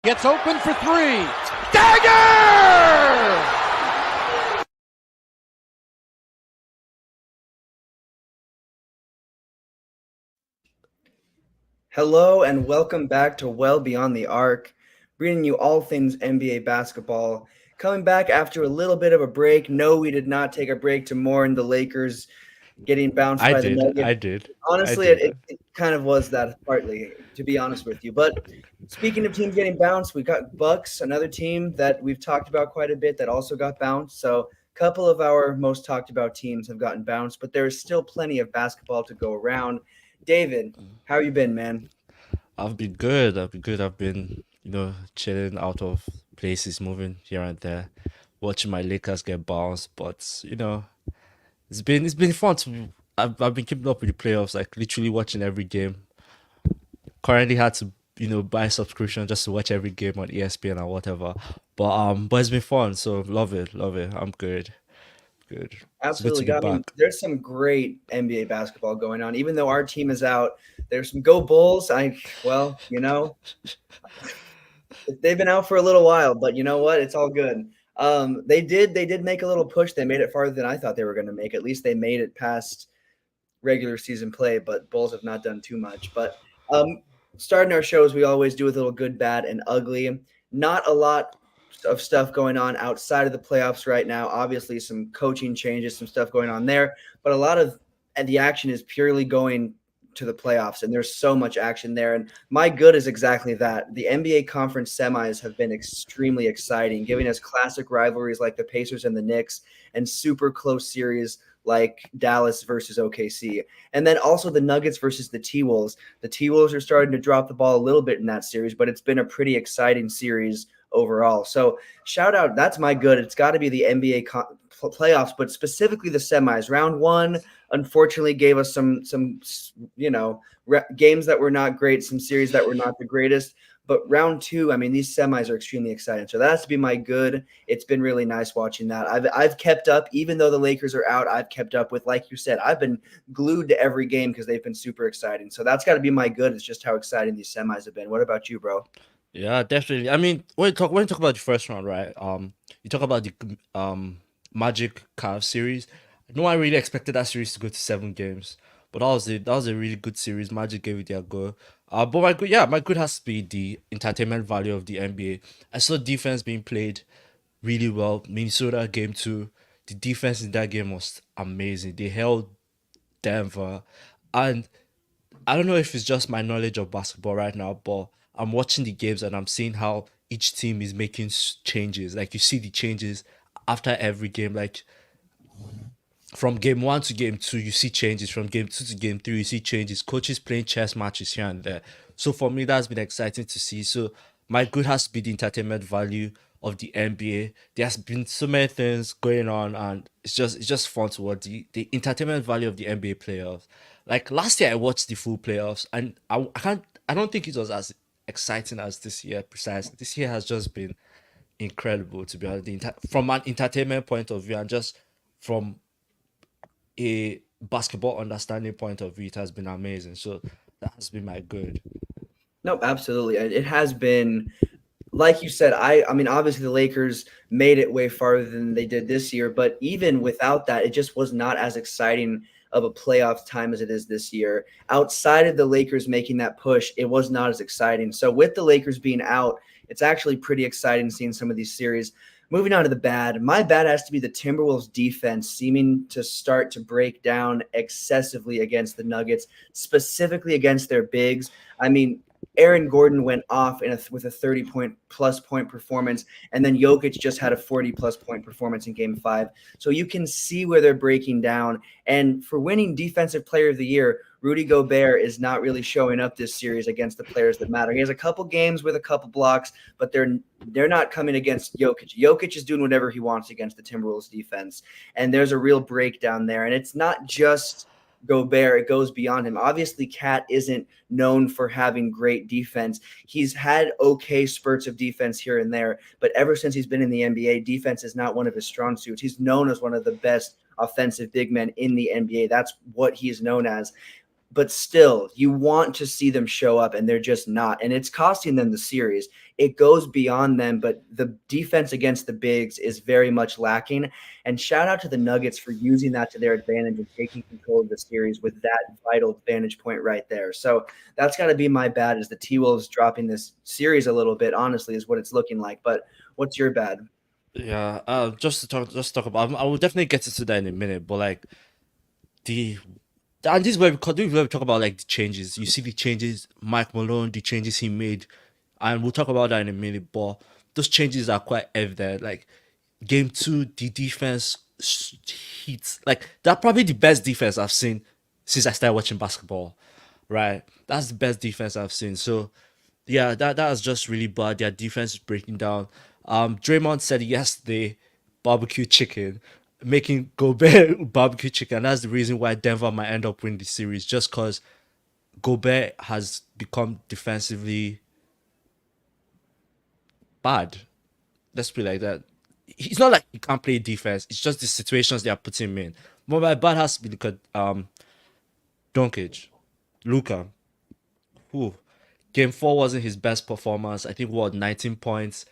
Gets open for three. Dagger! Hello and welcome back to Well Beyond the Arc, bringing you all things NBA basketball. Coming back after a little bit of a break. No, we did not take a break to mourn the Lakers getting bounced I by the did. Nuggets. I did. I Honestly, did. it kind of was that partly, to be honest with you. But speaking of teams getting bounced, we got Bucks, another team that we've talked about quite a bit that also got bounced. So a couple of our most talked about teams have gotten bounced, but there is still plenty of basketball to go around. David, how you been, man? I've been good. I've been good. I've been, chilling out of places, moving here and there, watching my Lakers get bounced. But it's been fun to. I've been keeping up with the playoffs, like literally watching every game. Currently had to, buy a subscription just to watch every game on ESPN or whatever. But it's been fun. So love it, love it. I'm good, good. It's good to Absolutely. be I mean, back. there's some great NBA basketball going on. Even though our team is out, there's some go Bulls. They've been out for a little while, but you know what? It's all good. They did make a little push. They made it farther than I thought they were going to make. At least they made it past regular season play, but Bulls have not done too much. But starting our shows, we always do with a little good, bad, and ugly. Not a lot of stuff going on outside of the playoffs right now. Obviously, some coaching changes, some stuff going on there, but a lot of the action is purely going to the playoffs, and there's so much action there. And my good is exactly that. The NBA conference semis have been extremely exciting, giving us classic rivalries like the Pacers and the Knicks, and super close series like Dallas versus OKC. And then also the Nuggets versus the T-Wolves. The T-Wolves are starting to drop the ball a little bit in that series, but it's been a pretty exciting series overall. So shout out, that's my good. It's got to be the NBA playoffs, but specifically the semis. Round one, unfortunately, gave us some games that were not great, some series that were not the greatest. But round two, I mean, these semis are extremely exciting. So that has to be my good. It's been really nice watching that. I've kept up, even though the Lakers are out. I've kept up with, like you said, I've been glued to every game because they've been super exciting. So that's got to be my good. It's just how exciting these semis have been. What about you, bro? Yeah, definitely. I mean, when you talk about the first round, right? You talk about the Magic Cavs series. No one really expected that series to go to 7 games, but that was a really good series. Magic gave it their go. But my good has to be the entertainment value of the NBA. I saw defense being played really well. Minnesota game two, the defense in that game was amazing. They held Denver, and I don't know if it's just my knowledge of basketball right now, but I'm watching the games and I'm seeing how each team is making changes. Like you see the changes after every game. Like from game one to game two, you see changes. From game two to game three, you see changes. Coaches playing chess matches here and there. So for me, that's been exciting to see. So my good has to be the entertainment value of the NBA. There's been so many things going on, and it's just fun to watch the entertainment value of the NBA playoffs. Like last year, I watched the full playoffs, and I don't think it was as exciting as this year. Precisely, this year has just been incredible to be honest. From an entertainment point of view, and just from a basketball understanding point of view, it has been amazing. So that has been my good. No, absolutely. It has been, like you said, I mean, obviously the Lakers made it way farther than they did this year, but even without that, it just was not as exciting of a playoff time as it is this year. Outside of the Lakers making that push, it was not as exciting. So with the Lakers being out, it's actually pretty exciting seeing some of these series. Moving on to the bad, my bad has to be the Timberwolves defense seeming to start to break down excessively against the Nuggets, specifically against their bigs. I mean, Aaron Gordon went off with a 30-point+ performance, and then Jokic just had a 40+ point performance in Game 5. So you can see where they're breaking down. And for winning Defensive Player of the Year, Rudy Gobert is not really showing up this series against the players that matter. He has a couple games with a couple blocks, but they're not coming against Jokic. Jokic is doing whatever he wants against the Timberwolves defense, and there's a real breakdown there. And it's not just Gobert, it goes beyond him. Obviously, Cat isn't known for having great defense. He's had okay spurts of defense here and there, but ever since he's been in the NBA, defense is not one of his strong suits. He's known as one of the best offensive big men in the NBA. That's what he is known as. but still you want to see them show up and they're just not. And it's costing them the series. It goes beyond them, but the defense against the bigs is very much lacking. And shout out to the Nuggets for using that to their advantage and taking control of the series with that vital vantage point right there. So that's got to be my bad, is the T-Wolves dropping this series a little bit, honestly, is what it's looking like. But what's your bad? Yeah, just talk about. I will definitely get into that in a minute, but like the and this is where we talk about like the changes. You see the changes, Mike Malone, the changes he made, and we'll talk about that in a minute. But those changes are quite evident. Like game two, the defense hits like that. Probably the best defense I've seen since I started watching basketball. Right, that's the best defense I've seen. So yeah, that was just really bad. Their defense is breaking down. Draymond said yesterday, barbecue chicken, making Gobert barbecue chicken. That's the reason why Denver might end up winning the series, just because Gobert has become defensively bad. Let's put it like that. It's not like he can't play defense. It's just the situations they are putting him in. But by bad has to be look at Doncic, Luca. Who game four wasn't his best performance. I think what 19 points,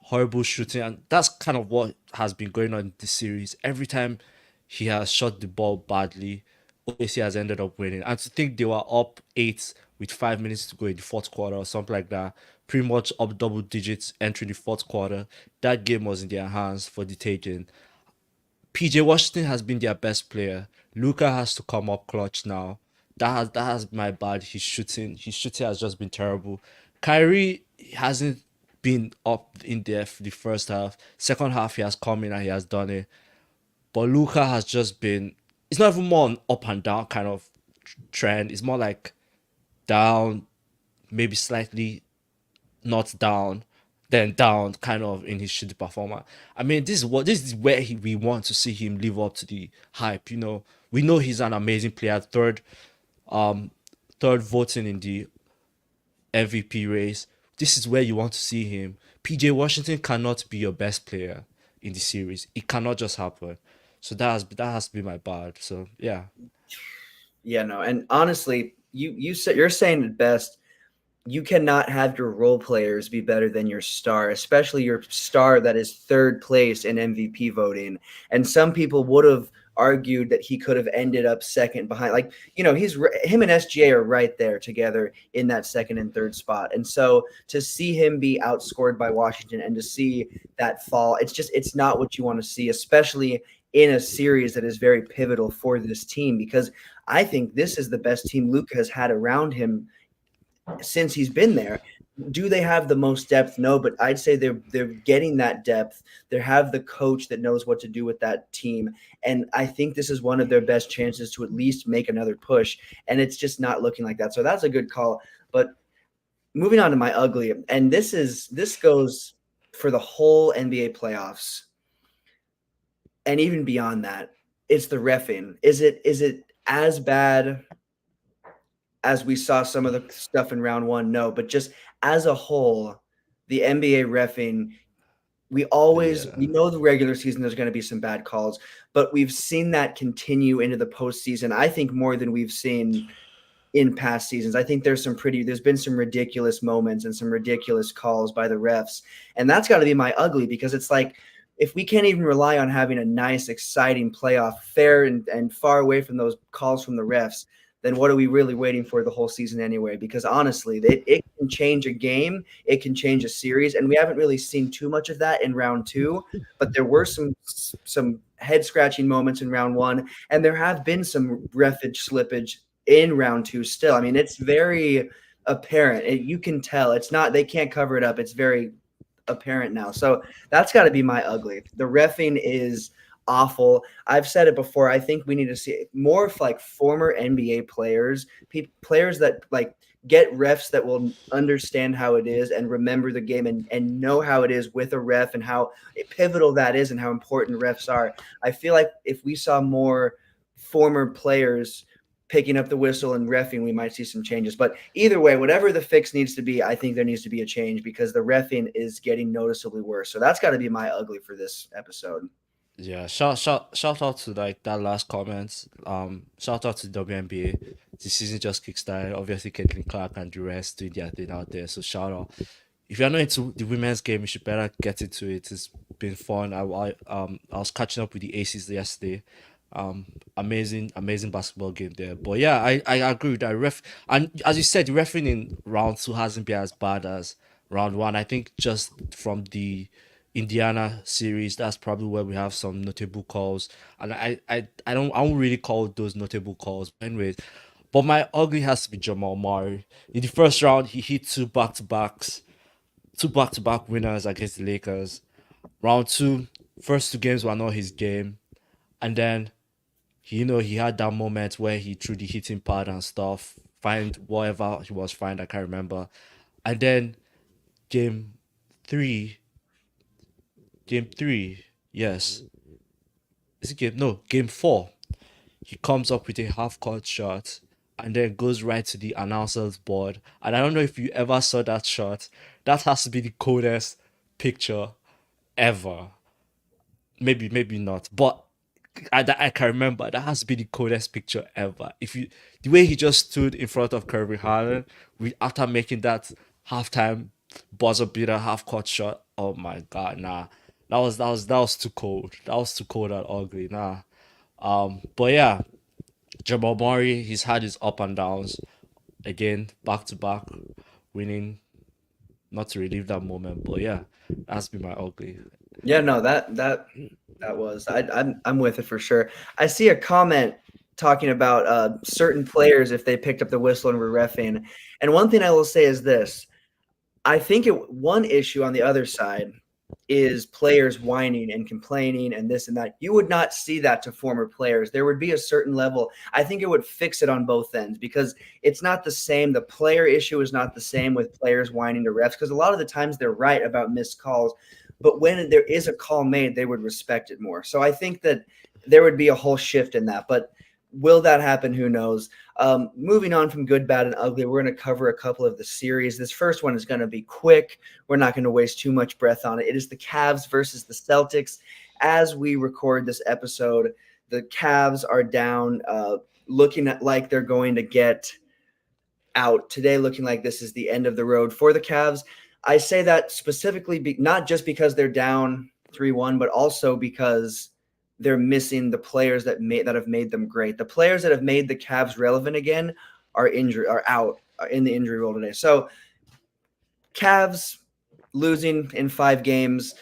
horrible shooting, and that's kind of what has been going on in this series. Every time he has shot the ball badly, OKC has ended up winning. And to think they were up 8 with 5 minutes to go in the fourth quarter or something like that, pretty much up double digits entering the fourth quarter. That game was in their hands for the taking. PJ Washington has been their best player. Luca has to come up clutch now. That has my bad. His shooting has just been terrible. Kyrie hasn't been up in there for the first half. Second half he has come in and he has done it. But Luca has just been. It's not even more an up and down kind of trend. It's more like down, maybe slightly not down, then down, kind of in his shitty performance. I mean, this is where we want to see him live up to the hype. We know he's an amazing player, um, third voting in the MVP race. This is where you want to see him. PJ Washington cannot be your best player in the series. It cannot just happen. So that has to be my bad. So yeah, Yeah, no. And honestly, you said, you're saying it best. You cannot have your role players be better than your star, especially your star that is third place in MVP voting. And some people would have argued that he could have ended up second behind. Like, him and SGA are right there together in that second and third spot. And so to see him be outscored by Washington and to see that fall, it's not what you want to see, especially in a series that is very pivotal for this team, because I think this is the best team Luka has had around him since he's been there. Do they have the most depth? No, but I'd say they're getting that depth. They have the coach that knows what to do with that team, and I think this is one of their best chances to at least make another push. And it's just not looking like that. So that's a good call. But moving on to my ugly, and this goes for the whole NBA playoffs, and even beyond that, it's the reffing. Is it as bad as we saw some of the stuff in round one? No, but just as a whole, the NBA reffing, we yeah, know the regular season there's going to be some bad calls, but we've seen that continue into the postseason. I think more than we've seen in past seasons. I think there's been some ridiculous moments and some ridiculous calls by the refs. And that's got to be my ugly, because it's like, if we can't even rely on having a nice, exciting playoff, fair and far away from those calls from the refs, then what are we really waiting for the whole season anyway? Because honestly, it can change a game, it can change a series, and we haven't really seen too much of that in round two. But there were some head scratching moments in round one, and there have been some refage slippage in round two. Still, I mean, it's very apparent. You can tell it's not. They can't cover it up. It's very apparent now. So that's got to be my ugly. The reffing is awful. I've said it before. I think we need to see more of like former NBA players, players that like get refs that will understand how it is and remember the game and know how it is with a ref and how pivotal that is and how important refs are. I feel like if we saw more former players picking up the whistle and reffing, we might see some changes. But either way, whatever the fix needs to be, I think there needs to be a change, because the reffing is getting noticeably worse. So that's got to be my ugly for this episode. Yeah, shout out to like that last comment. Shout out to WNBA. The season just kickstarted. Obviously, Caitlin Clark and the rest doing their thing out there. So shout out. If you're not into the women's game, you should better get into it. It's been fun. I was catching up with the Aces yesterday. Amazing basketball game there. But yeah, I agree with that. Ref and as you said, the refereeing in round two hasn't been as bad as round one. I think just from the Indiana series, that's probably where we have some notable calls. And I don't really call those notable calls. But anyways, but my ugly has to be Jamal Murray. In the first round, he hit two back to back winners against the Lakers. Round two, first two games were not his game. And then he had that moment where he threw the hitting pad and stuff, find whatever he was find, I can't remember. And then game three, game three, yes. Is it game? No, game four. He comes up with a half court shot and then goes right to the announcer's board. And I don't know if you ever saw that shot. That has to be the coldest picture ever. Maybe not. But I can remember that has to be the coldest picture ever. If you the way he just stood in front of Kirby Harlan after making that halftime buzzer beater half court shot. Oh my god, nah. That was too cold. That was too cold and ugly. Nah. But yeah, Jamal Murray, he's had his up and downs. Again, back to back, winning. Not to relive that moment, but yeah, that's been my ugly. Yeah, no, that was I'm with it for sure. I see a comment talking about certain players if they picked up the whistle and were reffing, and one thing I will say is this: I think one issue on the other side is players whining and complaining and this and that. You would not see that to former players. There would be a certain level. I think it would fix it on both ends because it's not the same. The player issue is not the same with players whining to refs because a lot of the times they're right about missed calls. But when there is a call made, they would respect it more. So I think that there would be a whole shift in that. But will that happen? Who knows? Moving on from good, bad, and ugly, we're going to cover a couple of the series. This first one is going to be quick. We're not going to waste too much breath on it. It is the Cavs versus the Celtics. As we record this episode, the Cavs are down, looking like they're going to get out today, looking like this is the end of the road for the Cavs. I say that specifically, not just because they're down 3-1, but also because they're missing the players that have made them great. The players that have made the Cavs relevant again are out in the injury role today. So Cavs losing in 5 games.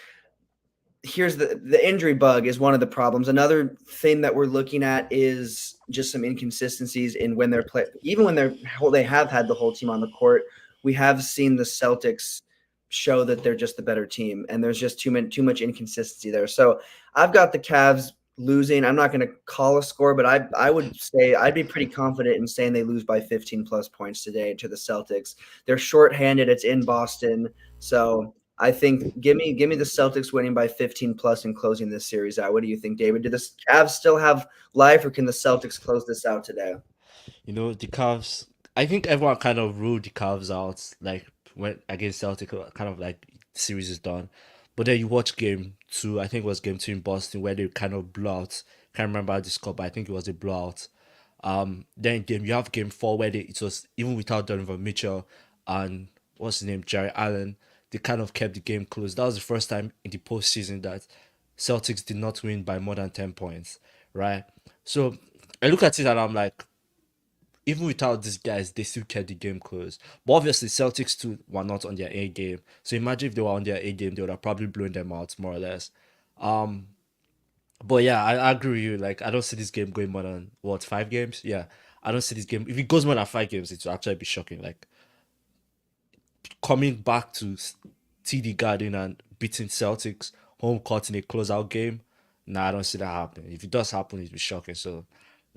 Here's the injury bug is one of the problems. Another thing that we're looking at is just some inconsistencies in when they're even when they have had the whole team on the court. We have seen the Celtics show that they're just the better team, and there's just too much inconsistency there. So I've got the Cavs losing. I'm not going to call a score, but I would say I'd be pretty confident in saying they lose by 15 plus points today to the Celtics. They're shorthanded. It's in Boston, so I think give me the Celtics winning by 15 plus and closing this series out. What do you think, David? Do the Cavs still have life, or can the Celtics close this out today? The Cavs. I think everyone kind of ruled the Cavs out, like when against Celtic, kind of like series is done. But then you watch game two. I think it was game two in Boston where they kind of blew out. Can't remember how the score, but I think it was a blowout. Then you have game four where it was even without Donovan Mitchell and what's his name, Jerry Allen. They kind of kept the game close. That was the first time in the postseason that Celtics did not win by more than 10 points, right? So I look at it and I'm like, even without these guys, they still kept the game close. But obviously, Celtics too were not on their A game. So imagine if they were on their A game, they would have probably blown them out more or less. Um, but yeah, I agree with you. Like, I don't see this game going more than what 5 games. Yeah, I don't see this game. If it goes more than 5 games, it will actually be shocking. Like coming back to TD Garden and beating Celtics home court in a closeout game. Nah, I don't see that happening. If it does happen, it'll be shocking. So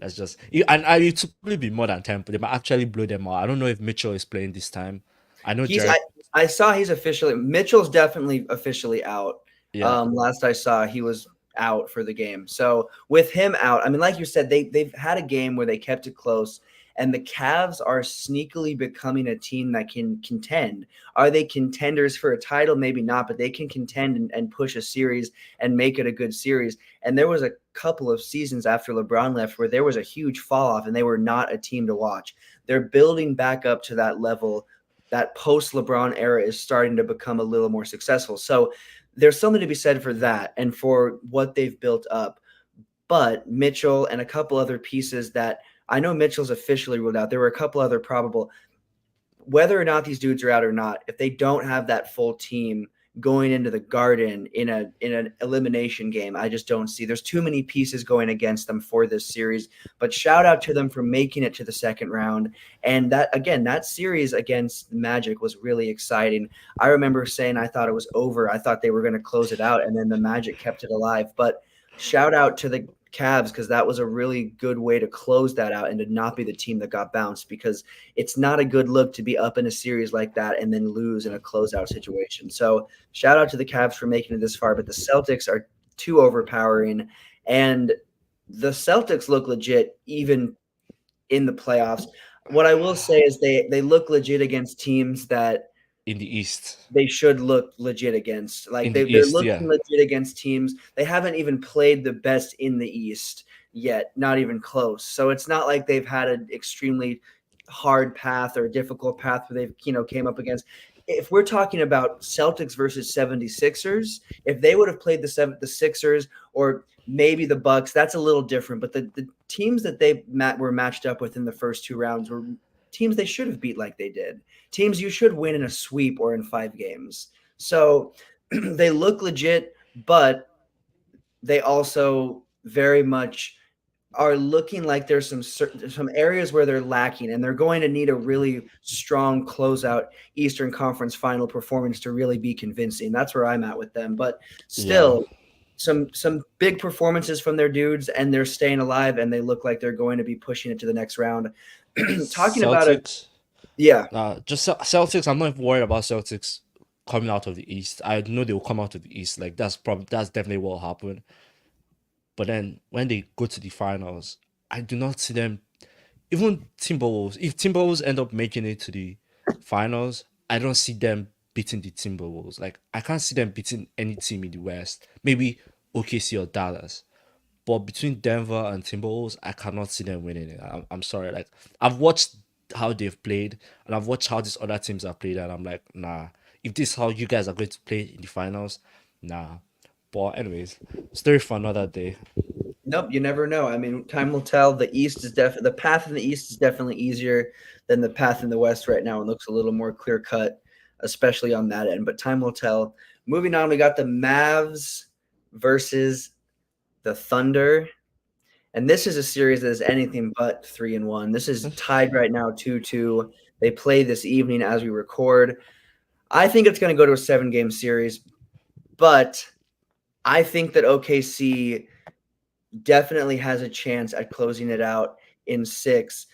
let's just it will probably be more than 10, but they might actually blow them out. I don't know if Mitchell is playing this time. I know He's Jared. I saw he's officially Mitchell's definitely officially out. Yeah, Last I saw, he was out for the game. So with him out, I mean, like you said, they've had a game where they kept it close, And the Cavs are sneakily becoming a team that can contend. Are they contenders for a title? Maybe not, but they can contend and push a series and make it a good series. And there was a couple of seasons after LeBron left where there was a huge fall off and they were not a team to watch. They're building back up to that level. That post LeBron era is starting to become a little more successful. So there's something to be said for that and for what they've built up. But Mitchell and a couple other pieces that I know Mitchell's officially ruled out. There were a couple other probable, whether or not these dudes are out or not, if they don't have that full team going into the Garden in an elimination game, I just don't see. There's too many pieces going against them for this series. But shout out to them for making it to the second round. And that, again, that series against Magic was really exciting. I remember saying I thought it was over. I thought they were going to close it out, and then the Magic kept it alive. But shout out to the Cavs, because that was a really good way to close that out and to not be the team that got bounced, because it's not a good look to be up in a series like that and then lose in a closeout situation. So shout out to the Cavs for making it this far, but the Celtics are too overpowering, and the Celtics look legit even in the playoffs. What I will say is they look legit against teams that in the East. they should look legit against. Like In the they're East, looking yeah. legit against teams. They haven't even played the best in the East yet, not even close. So it's not like they've had an extremely hard path or difficult path where they've, came up against. If we're talking about Celtics versus 76ers, if they would have played the Sixers or maybe the Bucks, that's a little different. But the teams that they were matched up with in the first two rounds were teams they should have beat like they did. Teams you should win in a sweep or in 5 games. So they look legit, but they also very much are looking like there's some areas where they're lacking, and they're going to need a really strong closeout Eastern Conference final performance to really be convincing. That's where I'm at with them. But still, some big performances from their dudes, and they're staying alive, and they look like they're going to be pushing it to the next round. Talking about it, Celtics. yeah. Just Celtics. I'm not worried about Celtics coming out of the East. I know they will come out of the East. Like that's definitely what will happen. But then when they go to the finals, I do not see them. Even Timberwolves. If Timberwolves end up making it to the finals, I don't see them beating the Timberwolves. Like I can't see them beating any team in the West. Maybe OKC or Dallas. But between Denver and Timberwolves, I cannot see them winning it. I'm sorry. Like I've watched how they've played, and I've watched how these other teams have played, and I'm like, nah. If this is how you guys are going to play in the finals, nah. But anyways, story for another day. Nope, you never know. I mean, time will tell. The East is the path in the East is definitely easier than the path in the West right now, and looks a little more clear cut, especially on that end. But time will tell. Moving on, we got the Mavs versus the Thunder. And this is a series that is anything but 3-1. This is tied right now 2-2. They play this evening as we record. I think it's going to go to a 7-game series, but I think that OKC definitely has a chance at closing it out in 6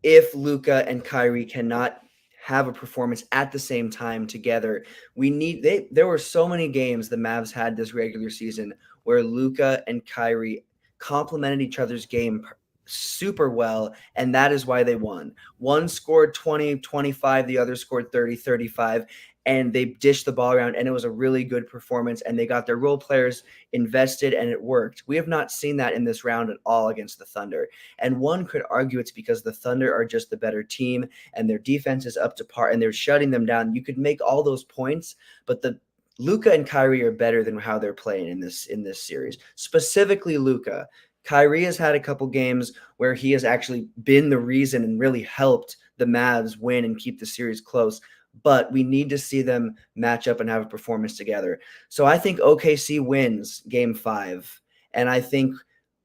if Luka and Kyrie cannot have a performance at the same time together. There were so many games the Mavs had this regular season where Luka and Kyrie complemented each other's game super well, and that is why they won. One scored 20, 25, the other scored 30, 35, and they dished the ball around, and it was a really good performance, and they got their role players invested, and it worked. We have not seen that in this round at all against the Thunder, and one could argue it's because the Thunder are just the better team, and their defense is up to par, and they're shutting them down. You could make all those points, but the Luka and Kyrie are better than how they're playing in this series. Specifically, Luka. Kyrie has had a couple games where he has actually been the reason and really helped the Mavs win and keep the series close. But we need to see them match up and have a performance together. So I think OKC wins game 5. And I think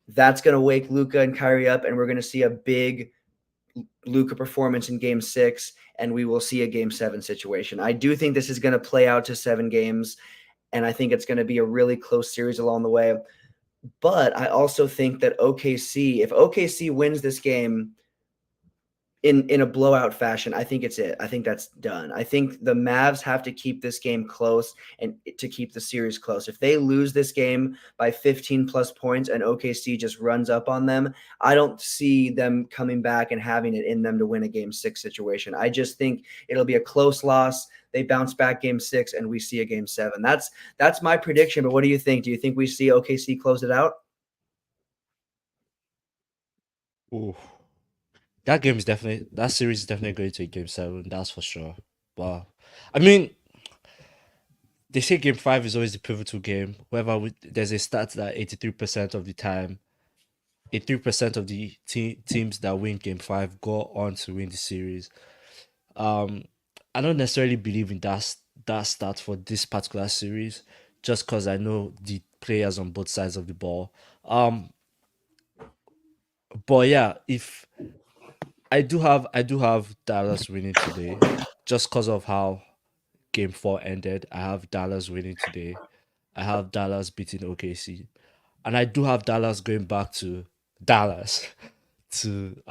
that's going to wake Luka and Kyrie up, and we're going to see a big Luka performance in game 6, and we will see a game 7 situation. I do think this is going to play out to 7 games, and I think it's going to be a really close series along the way. But I also think that if OKC wins this game, in a blowout fashion, I think it's it. I think that's done. I think the Mavs have to keep this game close and to keep the series close. If they lose this game by 15 plus points and OKC just runs up on them, I don't see them coming back and having it in them to win a game 6 situation. I just think it'll be a close loss. They bounce back game 6 and we see a game 7. That's my prediction, but what do you think? Do you think we see OKC close it out? Ooh. That series is definitely going to a game 7. That's for sure. But I mean, they say game 5 is always the pivotal game. There's a stat that 83% of the time, 83% of the teams that win game 5 go on to win the series. Um, I don't necessarily believe in that stat for this particular series, just because I know the players on both sides of the ball. But yeah, if I do have Dallas winning today, just because of how Game 4 ended. I have Dallas winning today. I have Dallas beating OKC, and I do have Dallas going back to Dallas to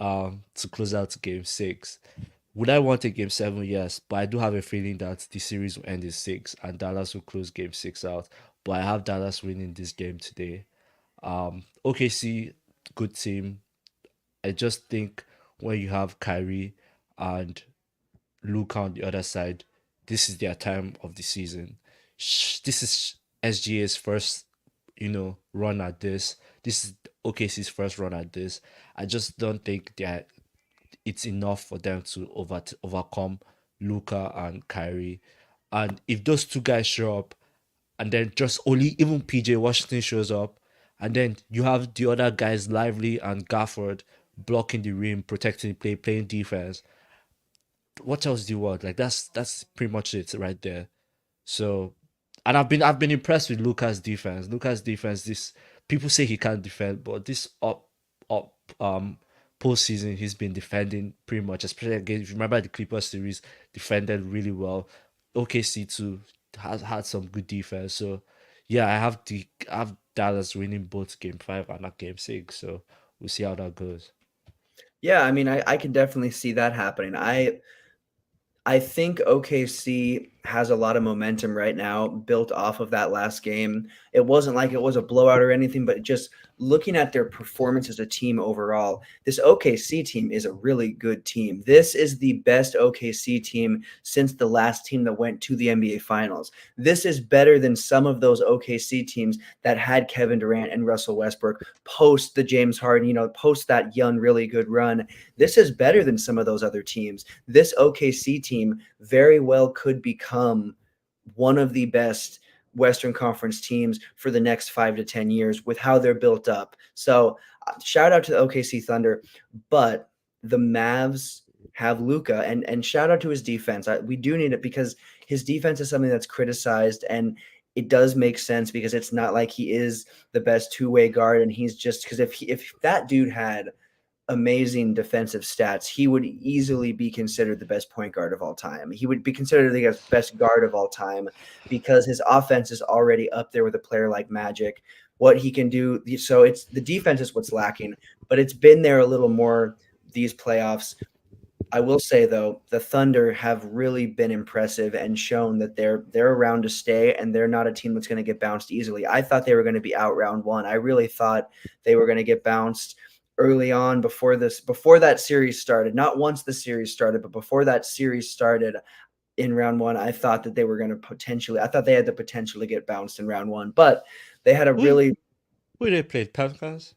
close out Game 6. Would I want a Game 7? Yes, but I do have a feeling that the series will end in 6 and Dallas will close Game 6 out. But I have Dallas winning this game today. OKC, good team. I just think when you have Kyrie and Luka on the other side, this is their time of the season. This is SGA's first, run at this. This is OKC's first run at this. I just don't think that it's enough for them to overcome Luka and Kyrie. And if those two guys show up, and then just only even PJ Washington shows up, and then you have the other guys, Lively and Gafford, blocking the rim, protecting the play, playing defense. What else do you want? Like that's pretty much it right there. So, and I've been impressed with Luca's defense. Luca's defense. This people say he can't defend, but this up postseason he's been defending pretty much. Especially again, if you remember the Clippers series, defended really well. OKC too has had some good defense. So yeah, I have Dallas winning both game 5 and not game 6. So we'll see how that goes. Yeah, I mean, I can definitely see that happening. I think OKC has a lot of momentum right now built off of that last game. It wasn't like it was a blowout or anything, but just looking at their performance as a team overall, this OKC team is a really good team. This is the best OKC team since the last team that went to the NBA Finals. This is better than some of those OKC teams that had Kevin Durant and Russell Westbrook post the James Harden, post that young, really good run. This is better than some of those other teams. This OKC team very well could become one of the best Western Conference teams for the next 5 to 10 years with how they're built up. So shout out to the OKC Thunder, but the Mavs have Luka and shout out to his defense. We do need it because his defense is something that's criticized, and it does make sense because it's not like he is the best two-way guard, and he's just because if that dude had amazing defensive stats, he would easily be considered the best point guard of all time. He would be considered the best guard of all time because his offense is already up there with a player like Magic. What he can do, so it's the defense is what's lacking, but it's been there a little more these playoffs. I will say though, the Thunder have really been impressive and shown that they're around to stay, and they're not a team that's going to get bounced easily. I thought they were going to be out round one. I really thought they were going to get bounced early on before that series started. Not once the series started, but before that series started in round one, I thought that they were going to I thought they had the potential to get bounced in round one, but they had a Who really, who they played? Pelicans.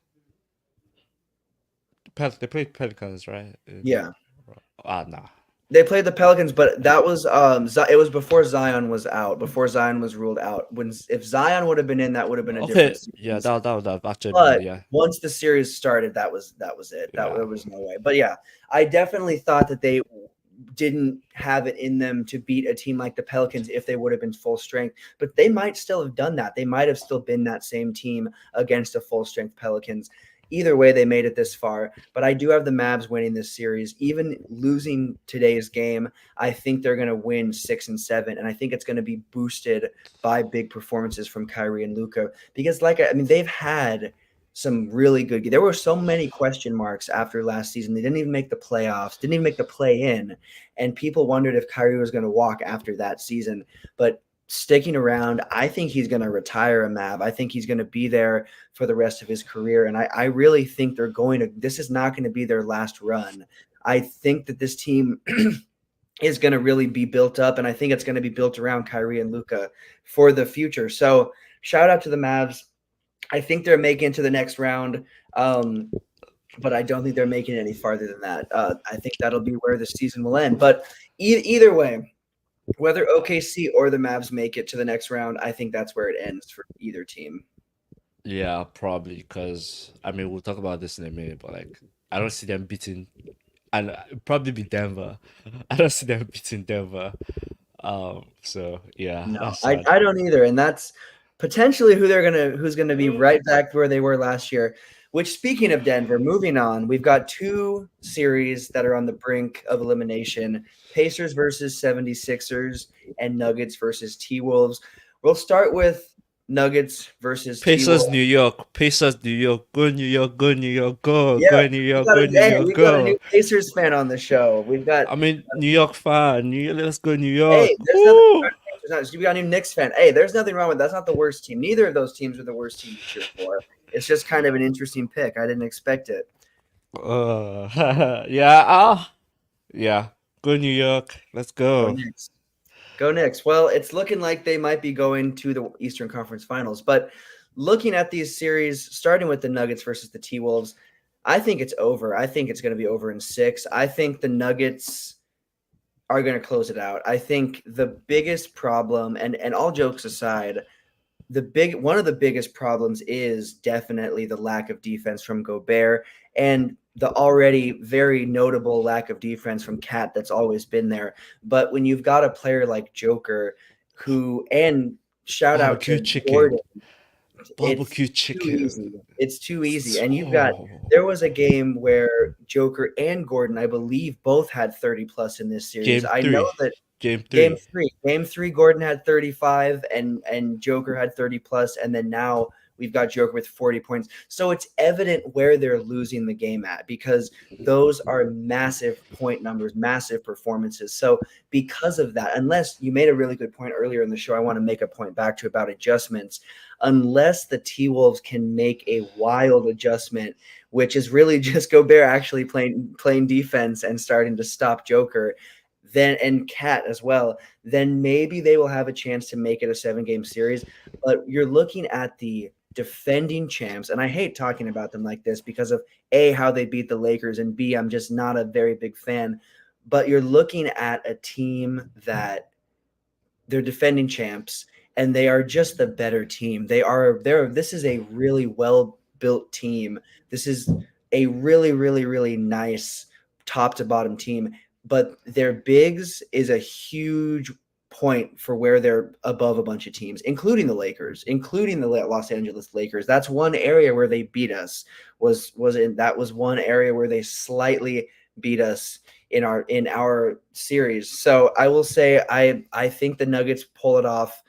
They played Pelicans, right? yeah. Nah. They played the Pelicans, but that was it was before Zion was out, before Zion was ruled out. If Zion would have been in, that would have been a different Okay, yeah, series. that would have actually been, But yeah, once the series started, that was it. yeah. There was no way. But yeah, I definitely thought that they didn't have it in them to beat a team like the Pelicans if they would have been full strength. But they might still have done that. They might have still been that same team against a full strength Pelicans. Either way, they made it this far. But I do have the Mavs winning this series. Even losing today's game, I think they're going to win 6 and 7. And I think it's going to be boosted by big performances from Kyrie and Luka. Because they've had some really good. There were so many question marks after last season. They didn't even make the playoffs, didn't even make the play in, and people wondered if Kyrie was going to walk after that season. But sticking around, I think he's going to retire a Mav. I think he's going to be there for the rest of his career, and I really think they're going to. This is not going to be their last run. I think that this team is going to really be built up, and I think it's going to be built around Kyrie and Luka for the future. So shout out to the Mavs. I think they're making it to the next round, but I don't think they're making it any farther than that. I think that'll be where the season will end. But either way, whether OKC or the Mavs make it to the next round, I think that's where it ends for either team. Yeah, probably because I mean we'll talk about this in a minute, but like I don't see them beating, and it'd probably be Denver. I don't see them beating Denver. So yeah, No, that's I, sad. I don't either, and that's potentially who's gonna be right back where they were last year. Which, speaking of Denver, moving on, we've got two series that are on the brink of elimination: Pacers versus 76ers and Nuggets versus T Wolves. We'll start with Nuggets versus T Pacers, Wolves. New York. Pacers, New York. Go New York. Go New York. Go. Yeah, Go New York. Go New York. we've got a new Go. Pacers fan on the show. We've got I mean, New York fan. Let's go New Hey, York. there's nothing Woo! wrong with Pacers. We got a new Knicks fan. Hey, there's nothing wrong with that's not the worst team. Neither of those teams are the worst team to cheer for. It's just kind of an interesting pick. I didn't expect it. Yeah. Yeah. Go New York. Let's Go go. Knicks. Go Knicks. Well, it's looking like they might be going to the Eastern Conference Finals. But looking at these series, starting with the Nuggets versus the T Wolves, I think it's over. I think it's going to be over in 6. I think the Nuggets are going to close it out. I think the biggest problem, and all jokes aside, one of the biggest problems is definitely the lack of defense from Gobert and the already very notable lack of defense from Cat that's always been there. But when you've got a player like Joker who and shout out Barbecue to chicken. Gordon, it's Barbecue too easy. chicken. It's too easy. And you've got Oh. there was a game where Joker and Gordon, I believe, both had 30 plus in this series. Game I know 3. that Game Game 3. three. Game three, Gordon had 35 and Joker had 30 plus. And then now we've got Joker with 40 points. So it's evident where they're losing the game at because those are massive point numbers, massive performances. So because of that, unless you made a really good point earlier in the show, I want to make a point back to about adjustments. Unless the T Wolves can make a wild adjustment, which is really just Gobert actually playing defense and starting to stop Joker, then and Cat as well, then maybe they will have a chance to make it a 7-game series. But you're looking at the defending champs, and I hate talking about them like this because of A, how they beat the Lakers, and B, I'm just not a very big fan. But you're looking at a team that they're defending champs and they are just the better team. This is a really well built team. This is a really, really, really nice top to bottom team. But their bigs is a huge point for where they're above a bunch of teams, including the Lakers, including the Los Angeles Lakers. That's one area where they beat us. That was one area where they slightly beat us in our series. So I will say I think the Nuggets pull it off,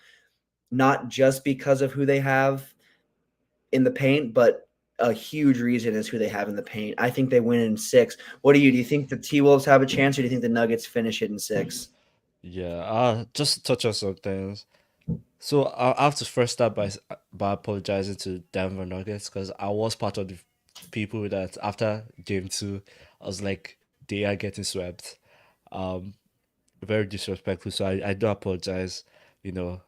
not just because of who they have in the paint, but a huge reason is who they have in the paint. I think they win in 6. What do you think the T Wolves have a chance, or do you think the Nuggets finish it in 6? Yeah. Just to touch on some things. So I have to first start by apologizing to Denver Nuggets because I was part of the people that after game 2, I was like, they are getting swept. Um, Very disrespectful. So I do apologize. You know,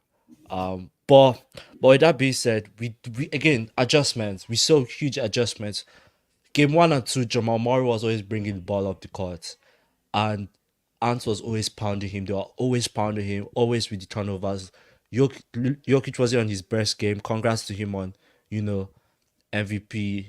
but with that being said, we again adjustments. We saw huge adjustments. Game 1 and 2, Jamal Murray was always bringing the ball up the court, and Ant was always pounding him. They were always pounding him, always with the turnovers. Jokic wasn't on his best game. Congrats to him on, you know, MVP,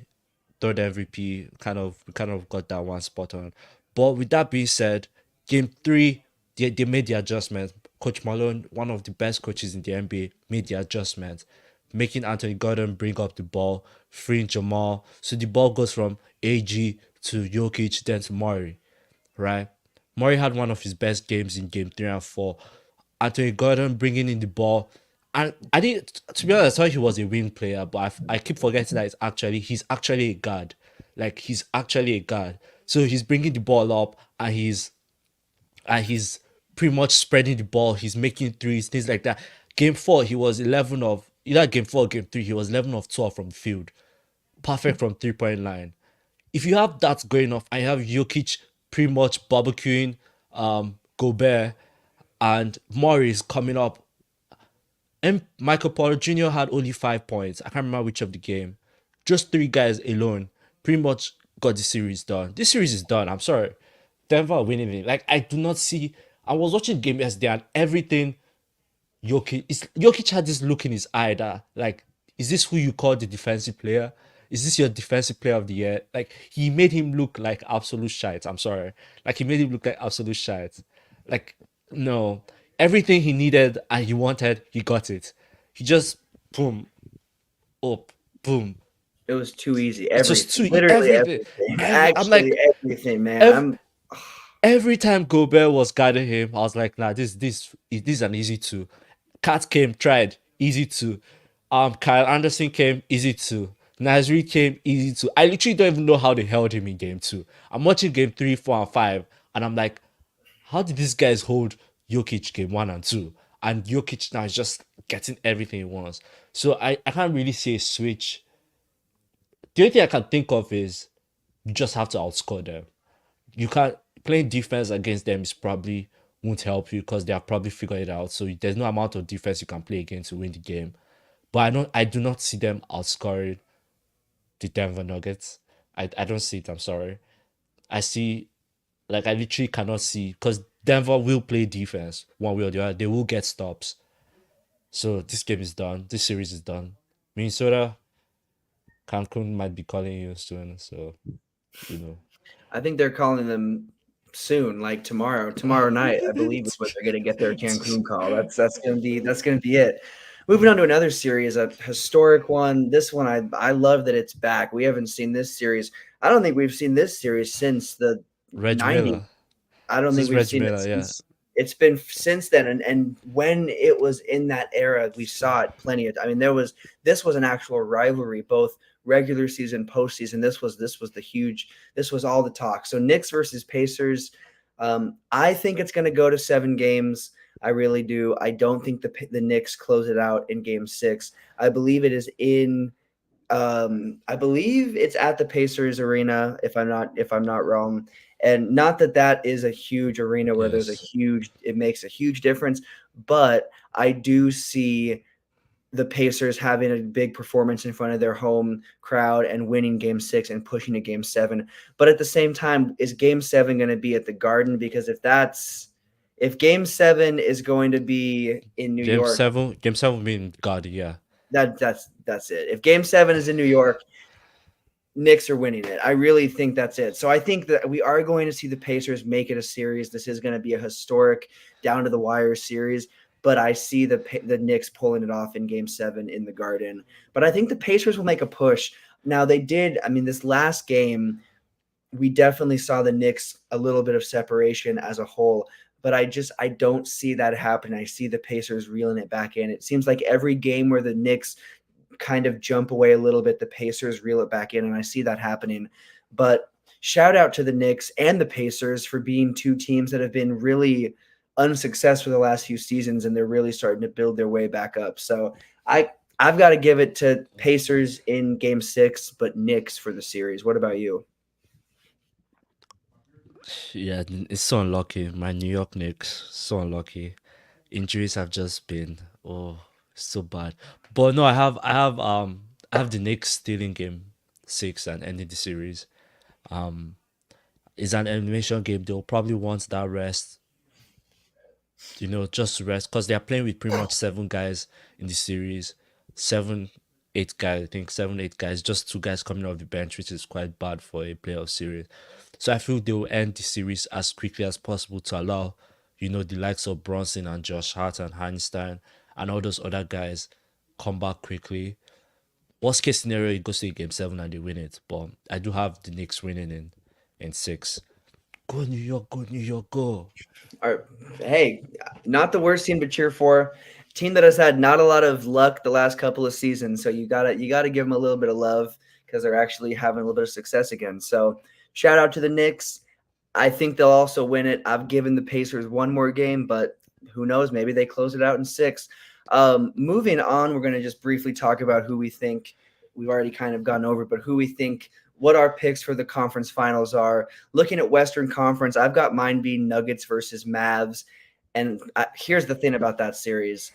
third MVP. Kind of got that one spot on. But with that being said, game 3, they made the adjustment. Coach Malone, one of the best coaches in the NBA, made the adjustment, making Anthony Gordon bring up the ball, freeing Jamal. So the ball goes from AG to Jokic, then to Murray, right? Murray had one of his best games in game 3 and 4. Anthony Gordon bringing in the ball, And I didn't, to be honest, I thought he was a wing player, but I keep forgetting that he's actually a guard. Like he's actually a guard. So he's bringing the ball up and he's pretty much spreading the ball. He's making threes, things like that. Game four, he was 11 of either game four or game three. He was 11 of 12 from the field, perfect from 3 point line. If you have that going off, I have Jokic pretty much barbecuing Gobert and Morris coming up. And Michael Porter Jr. had only 5 points. I can't remember which of the game. Just three guys alone pretty much got the series done. This series is done. I'm sorry. Denver are winning it. Like I do not see. I was watching the game yesterday and everything Jokic had this look in his eye that like, is this who you call the defensive player? Is this your defensive player of the year? Like he made him look like absolute shite. I'm sorry. Like he made him look like absolute shite. Like no, everything he needed and he wanted, he got it. He just boom up, boom. It was too easy. It's just Everything, too literally everything. everything, I'm actually like everything, man. ev- I'm every time Gobert was guarding him, I was like, nah, this is an easy two. Cat came, tried, easy two. Kyle Anderson came, easy two. Nasri came, easy two. I literally don't even know how they held him in game two. I'm watching game three, four, and five, and I'm like, how did these guys hold Jokic game one and two? And Jokic now is just getting everything he wants. So I can't really see a switch. The only thing I can think of is you just have to outscore them. You can't playing defense against them is probably won't help you because they have probably figured it out. So there's no amount of defense you can play against to win the game. But I do not see them outscoring the Denver Nuggets. I don't see it. I'm sorry. I see like I literally cannot see because Denver will play defense one way or the other. They will get stops. So this game is done. This series is done. Minnesota, Cancun might be calling you soon. So you know. I think they're calling them soon, like tomorrow night, I believe is what they're going to get their Cancun call. That's going to be it. Moving on to another series, a historic one. This one, I love that it's back. We haven't seen this series. I don't think we've seen this series since the Reg 90s. Miller. I don't This think is we've Reg seen it Miller, yeah. since. It's been since then, and when it was in that era, we saw it plenty of. I mean, this was an actual rivalry, both regular season, postseason. This was the huge. This was all the talk. So Knicks versus Pacers. I think it's going to go to 7 games. I really do. I don't think the Knicks close it out in Game 6. I believe it is in. I believe it's at the Pacers arena. If I'm not wrong, and not that that is a huge arena where Yes. it makes a huge difference, but I do see the Pacers having a big performance in front of their home crowd and winning Game 6 and pushing to Game 7. But at the same time, is Game 7 going to be at the Garden? Because if Game 7 is going to be in New York, Game seven being God, yeah. that's it. If Game 7 is in New York, Knicks are winning it. I really think that's it. So I think that we are going to see the Pacers make it a series. This is going to be a historic down to the wire series, but I see the Knicks pulling it off in Game 7 in the Garden. But I think the Pacers will make a push. Now they did. I mean, this last game, we definitely saw the Knicks a little bit of separation as a whole. But I don't see that happen. I see the Pacers reeling it back in. It seems like every game where the Knicks kind of jump away a little bit, the Pacers reel it back in, and I see that happening. But shout out to the Knicks and the Pacers for being two teams that have been really unsuccessful the last few seasons, and they're really starting to build their way back up. So I've got to give it to Pacers in Game 6, but Knicks for the series. What about you? Yeah, it's so unlucky. My New York Knicks, so unlucky. Injuries have just been so bad. But no, I have the Knicks stealing game 6 and ending the series. It's an elimination game. They'll probably want that rest, just rest because they are playing with pretty much 7 guys in the series. 7, 8 guys, I think 7, 8 guys, just 2 guys coming off the bench, which is quite bad for a playoff series. So I feel they will end the series as quickly as possible to allow, the likes of Bronson and Josh Hart and Einstein and all those other guys come back quickly. Worst case scenario, it goes to game 7 and they win it. But I do have the Knicks winning in 6. Go New York, go. Hey, not the worst team to cheer for. team that has had not a lot of luck the last couple of seasons. So you gotta give them a little bit of love because they're actually having a little bit of success again. So shout out to the Knicks. I think they'll also win it. I've given the Pacers one more game, but who knows? Maybe they close it out in 6. Moving on, we're going to just briefly talk about who we think we've already kind of gone over, but who we think what our picks for the conference finals are. Looking at Western Conference, I've got mine being Nuggets versus Mavs. And here's the thing about that series.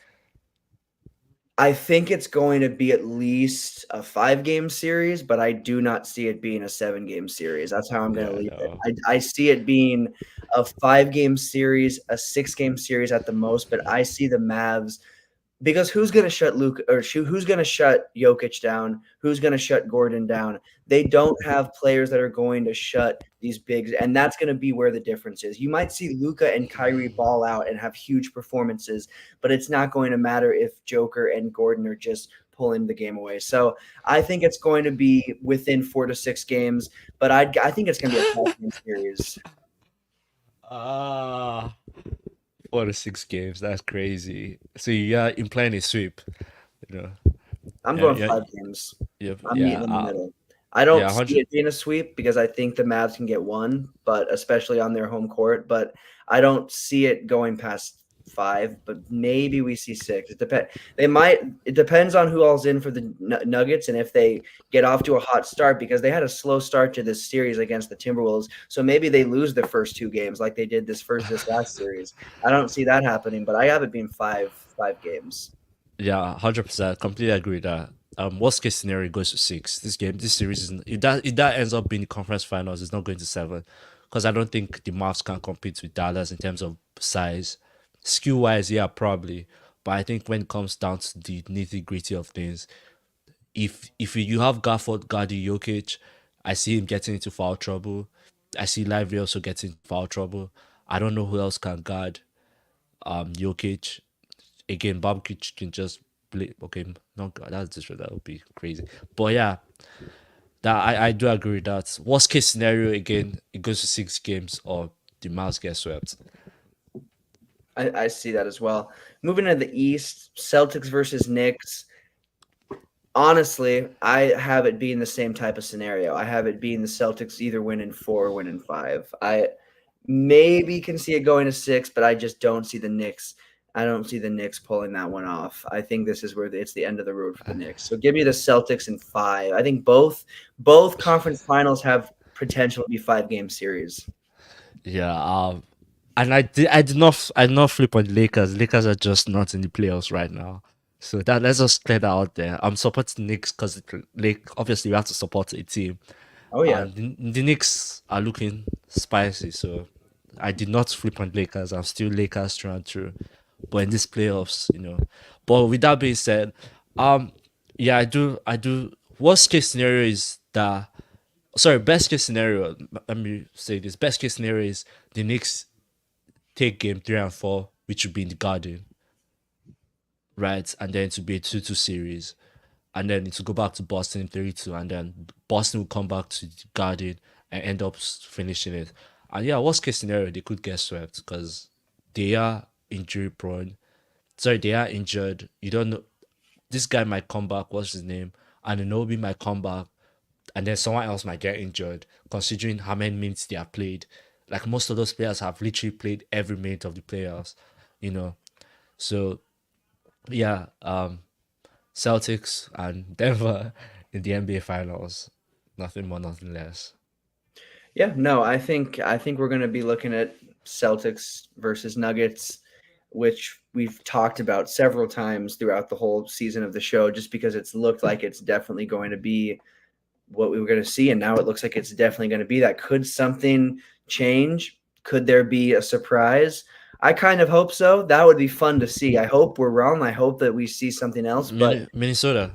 I think it's going to be at least a 5-game series, but I do not see it being a 7-game series. That's how I'm going to leave it. I see it being a 5-game series, a 6-game series at the most, but I see the Mavs because who's going to shut Luka or who's going to shut Jokic down? Who's going to shut Gordon down? They don't have players that are going to shut these bigs, and that's going to be where the difference is. You might see Luka and Kyrie ball out and have huge performances, but it's not going to matter if Joker and Gordon are just pulling the game away. So I think it's going to be within 4 to 6 games, but I think it's going to be a 5-game series. 4 to 6 games. That's crazy. So you're implying a sweep. I'm going 5 games. Yep. I'm meeting in the middle. I don't see it being a sweep because I think the Mavs can get 1, but especially on their home court. But I don't see it going past 5. But maybe we see 6. It depends. It depends on who all's in for the Nuggets and if they get off to a hot start because they had a slow start to this series against the Timberwolves. So maybe they lose the first 2 games like they did this last series. I don't see that happening, but I have it being 5 games. Yeah, 100%. Completely agree with that. Worst case scenario goes to 6. This series if that ends up being the conference finals, it's not going to 7 because I don't think the Mavs can compete with Dallas in terms of size, skill wise. Yeah, probably, but I think when it comes down to the nitty gritty of things, if you have Gafford guarding Jokic, I see him getting into foul trouble. I see Lively also getting into foul trouble. I don't know who else can guard Jokic. Again, Bobkic can just play. Okay, no, that's just that would be crazy. But yeah, that I do agree with that. Worst case scenario, again, it goes to 6 games or the Mavs get swept. I see that as well. Moving to the East, Celtics versus Knicks. Honestly, I have it being the same type of scenario. I have it being the Celtics either winning 4 or winning 5. I maybe can see it going to 6, but I just don't see the Knicks. I don't see the Knicks pulling that one off. I think this is where it's the end of the road for the Knicks. So give me the Celtics in 5. I think both conference finals have potential to be 5-game series. Yeah, and I did not flip on the Lakers. Lakers are just not in the playoffs right now. So that let's just clear that out there. I'm supporting Knicks because obviously we have to support a team. Oh yeah, the Knicks are looking spicy, so I did not flip on Lakers. I'm still Lakers through and through. But in these playoffs, But with that being said, yeah, I do. Worst case scenario is that. Sorry, best case scenario. Let me say this. Best case scenario is the Knicks take game 3 and 4, which would be in the Garden, right? And then it would be a 2-2 series. And then it will go back to Boston 3-2. And then Boston will come back to the Garden and end up finishing it. And yeah, worst case scenario, they could get swept because they are injury prone. Sorry, they are injured. You don't know. This guy might come back. What's his name? Anunoby might come back. And then someone else might get injured, considering how many minutes they have played. Like most of those players have literally played every minute of the playoffs, So, yeah, Celtics and Denver in the NBA Finals. Nothing more, nothing less. Yeah, no, I think we're going to be looking at Celtics versus Nuggets, which we've talked about several times throughout the whole season of the show, just because it's looked like it's definitely going to be what we were going to see, and now it looks like it's definitely going to be that. Could something change? Could there be a surprise? I kind of hope so. That would be fun to see. I hope we're wrong. I hope that we see something else. But Minnesota.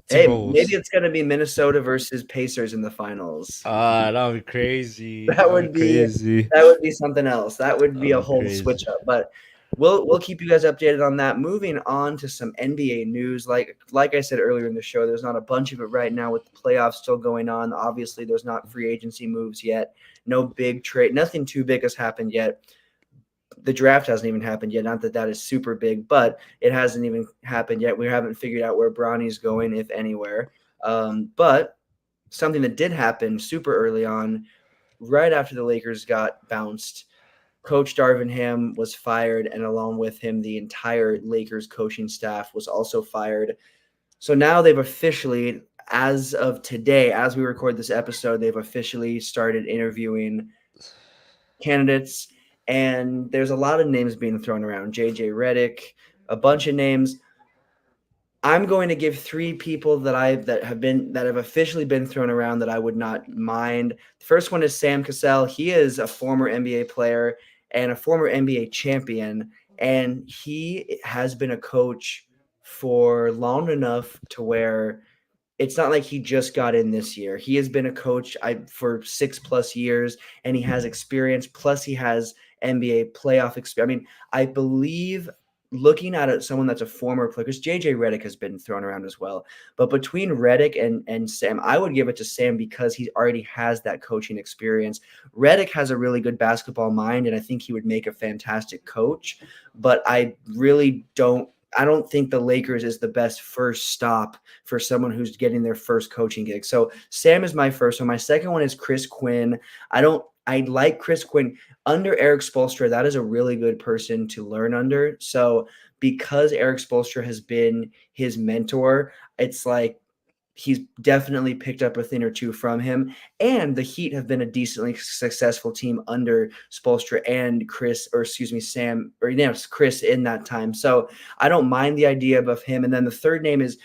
Hey, maybe it's going to be Minnesota versus Pacers in the finals. That would be crazy. That would be crazy. That would be something else. That would be a whole switch up. But we'll keep you guys updated on that. Moving on to some NBA news. Like I said earlier in the show, there's not a bunch of it right now with the playoffs still going on. Obviously, there's not free agency moves yet. No big trade. Nothing too big has happened yet. the draft hasn't even happened yet. Not that that is super big, but it hasn't even happened yet. We haven't figured out where Bronny's going, if anywhere. But something that did happen super early on, right after the Lakers got bounced, Coach Darvin Ham was fired, and along with him, the entire Lakers coaching staff was also fired. So now they've officially, as of today, as we record this episode, they've officially started interviewing candidates. And there's a lot of names being thrown around. JJ Redick, a bunch of names. I'm going to give three people that have officially been thrown around that I would not mind. The first one is Sam Cassell. He is a former NBA player and a former NBA champion, and he has been a coach for long enough to where it's not like he just got in this year. He has been a coach for 6+ years, and he has experience. Plus, he has NBA playoff experience. I mean, I believe looking at it, someone that's a former player, because JJ Redick has been thrown around as well. But between Redick and Sam, I would give it to Sam because he already has that coaching experience. Redick has a really good basketball mind, and I think he would make a fantastic coach. But I don't think the Lakers is the best first stop for someone who's getting their first coaching gig. So Sam is my first one. My second one is Chris Quinn. I like Chris Quinn under Eric Spoelstra. That is a really good person to learn under. So because Eric Spoelstra has been his mentor, it's like he's definitely picked up a thing or two from him. And the Heat have been a decently successful team under Spoelstra and Sam, or Chris in that time. So I don't mind the idea of him. And then the third name is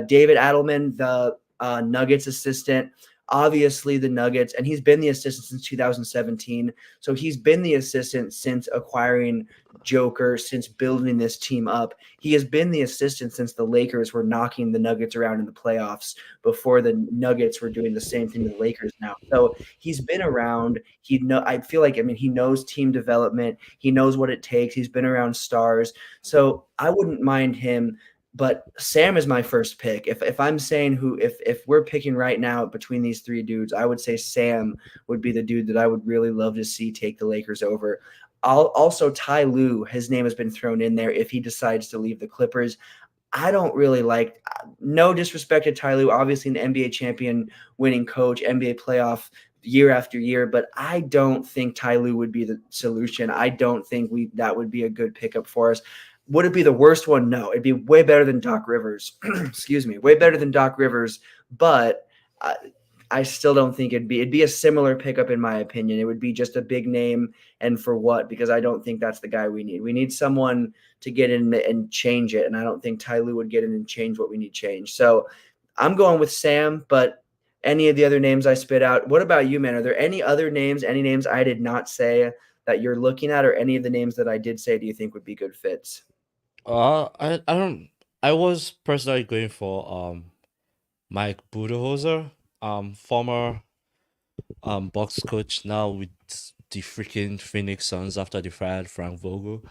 David Adelman, the Nuggets assistant. Obviously, the Nuggets, and he's been the assistant since 2017. So he's been the assistant since acquiring Joker, since building this team up. He has been the assistant since the Lakers were knocking the Nuggets around in the playoffs before the Nuggets were doing the same thing to the Lakers now. So he's been around. I feel like, he knows team development. He knows what it takes. He's been around stars. So I wouldn't mind him. But Sam is my first pick. If I'm saying if we're picking right now between these three dudes, I would say Sam would be the dude that I would really love to see take the Lakers over. Also, Ty Lue, his name has been thrown in there if he decides to leave the Clippers. I don't really like, no disrespect to Ty Lue, obviously an NBA champion, winning coach, NBA playoff year after year, but I don't think Ty Lue would be the solution. I don't think that would be a good pickup for us. Would it be the worst one? No, it'd be way better than Doc Rivers. Excuse me, way better than Doc Rivers. But I still don't think it'd be a similar pickup in my opinion. It would be just a big name, and for what? Because I don't think that's the guy we need. We need someone to get in and change it, and I don't think Ty Lue would get in and change what we need changed. So I'm going with Sam, but any of the other names I spit out. What about you, man? Are there any other names, any names I did not say that you're looking at, or any of the names that I did say do you think would be good fits? I don't. I was personally going for Mike Budenholzer, former Bucks coach, now with the freaking Phoenix Suns after they fired Frank Vogel.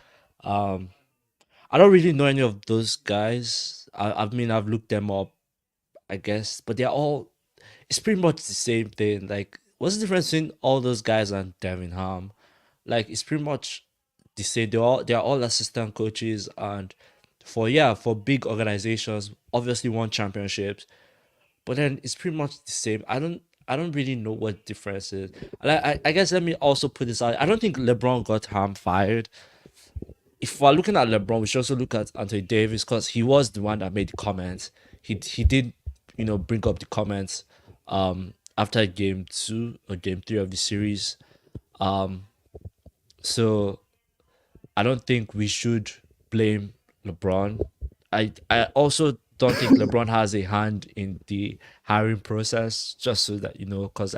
Um, I don't really know any of those guys. I've looked them up, I guess, but they're all. It's pretty much the same thing. Like, what's the difference between all those guys and Devin Ham? Like, it's pretty much the same. They're all assistant coaches, and for big organizations, obviously won championships, but then it's pretty much the same. I don't really know what the difference is. And I guess let me also put this out. I don't think LeBron got Ham fired. If we're looking at LeBron, we should also look at Anthony Davis because he was the one that made the comments. He did, bring up the comments after game 2 or game 3 of the series. So I don't think we should blame LeBron. I also don't think LeBron has a hand in the hiring process. Just so that because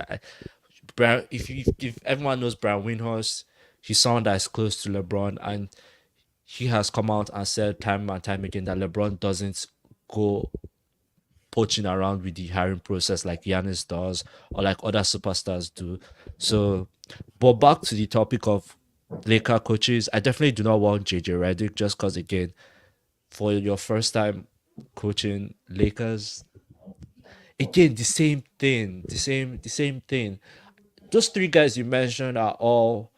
if everyone knows Brian Windhorst, he's someone that is close to LeBron, and he has come out and said time and time again that LeBron doesn't go poaching around with the hiring process like Giannis does or like other superstars do. So, but back to the topic of Laker coaches, I definitely do not want JJ Redick just because, again, for your first time coaching Lakers, again, the same thing. Those three guys you mentioned are all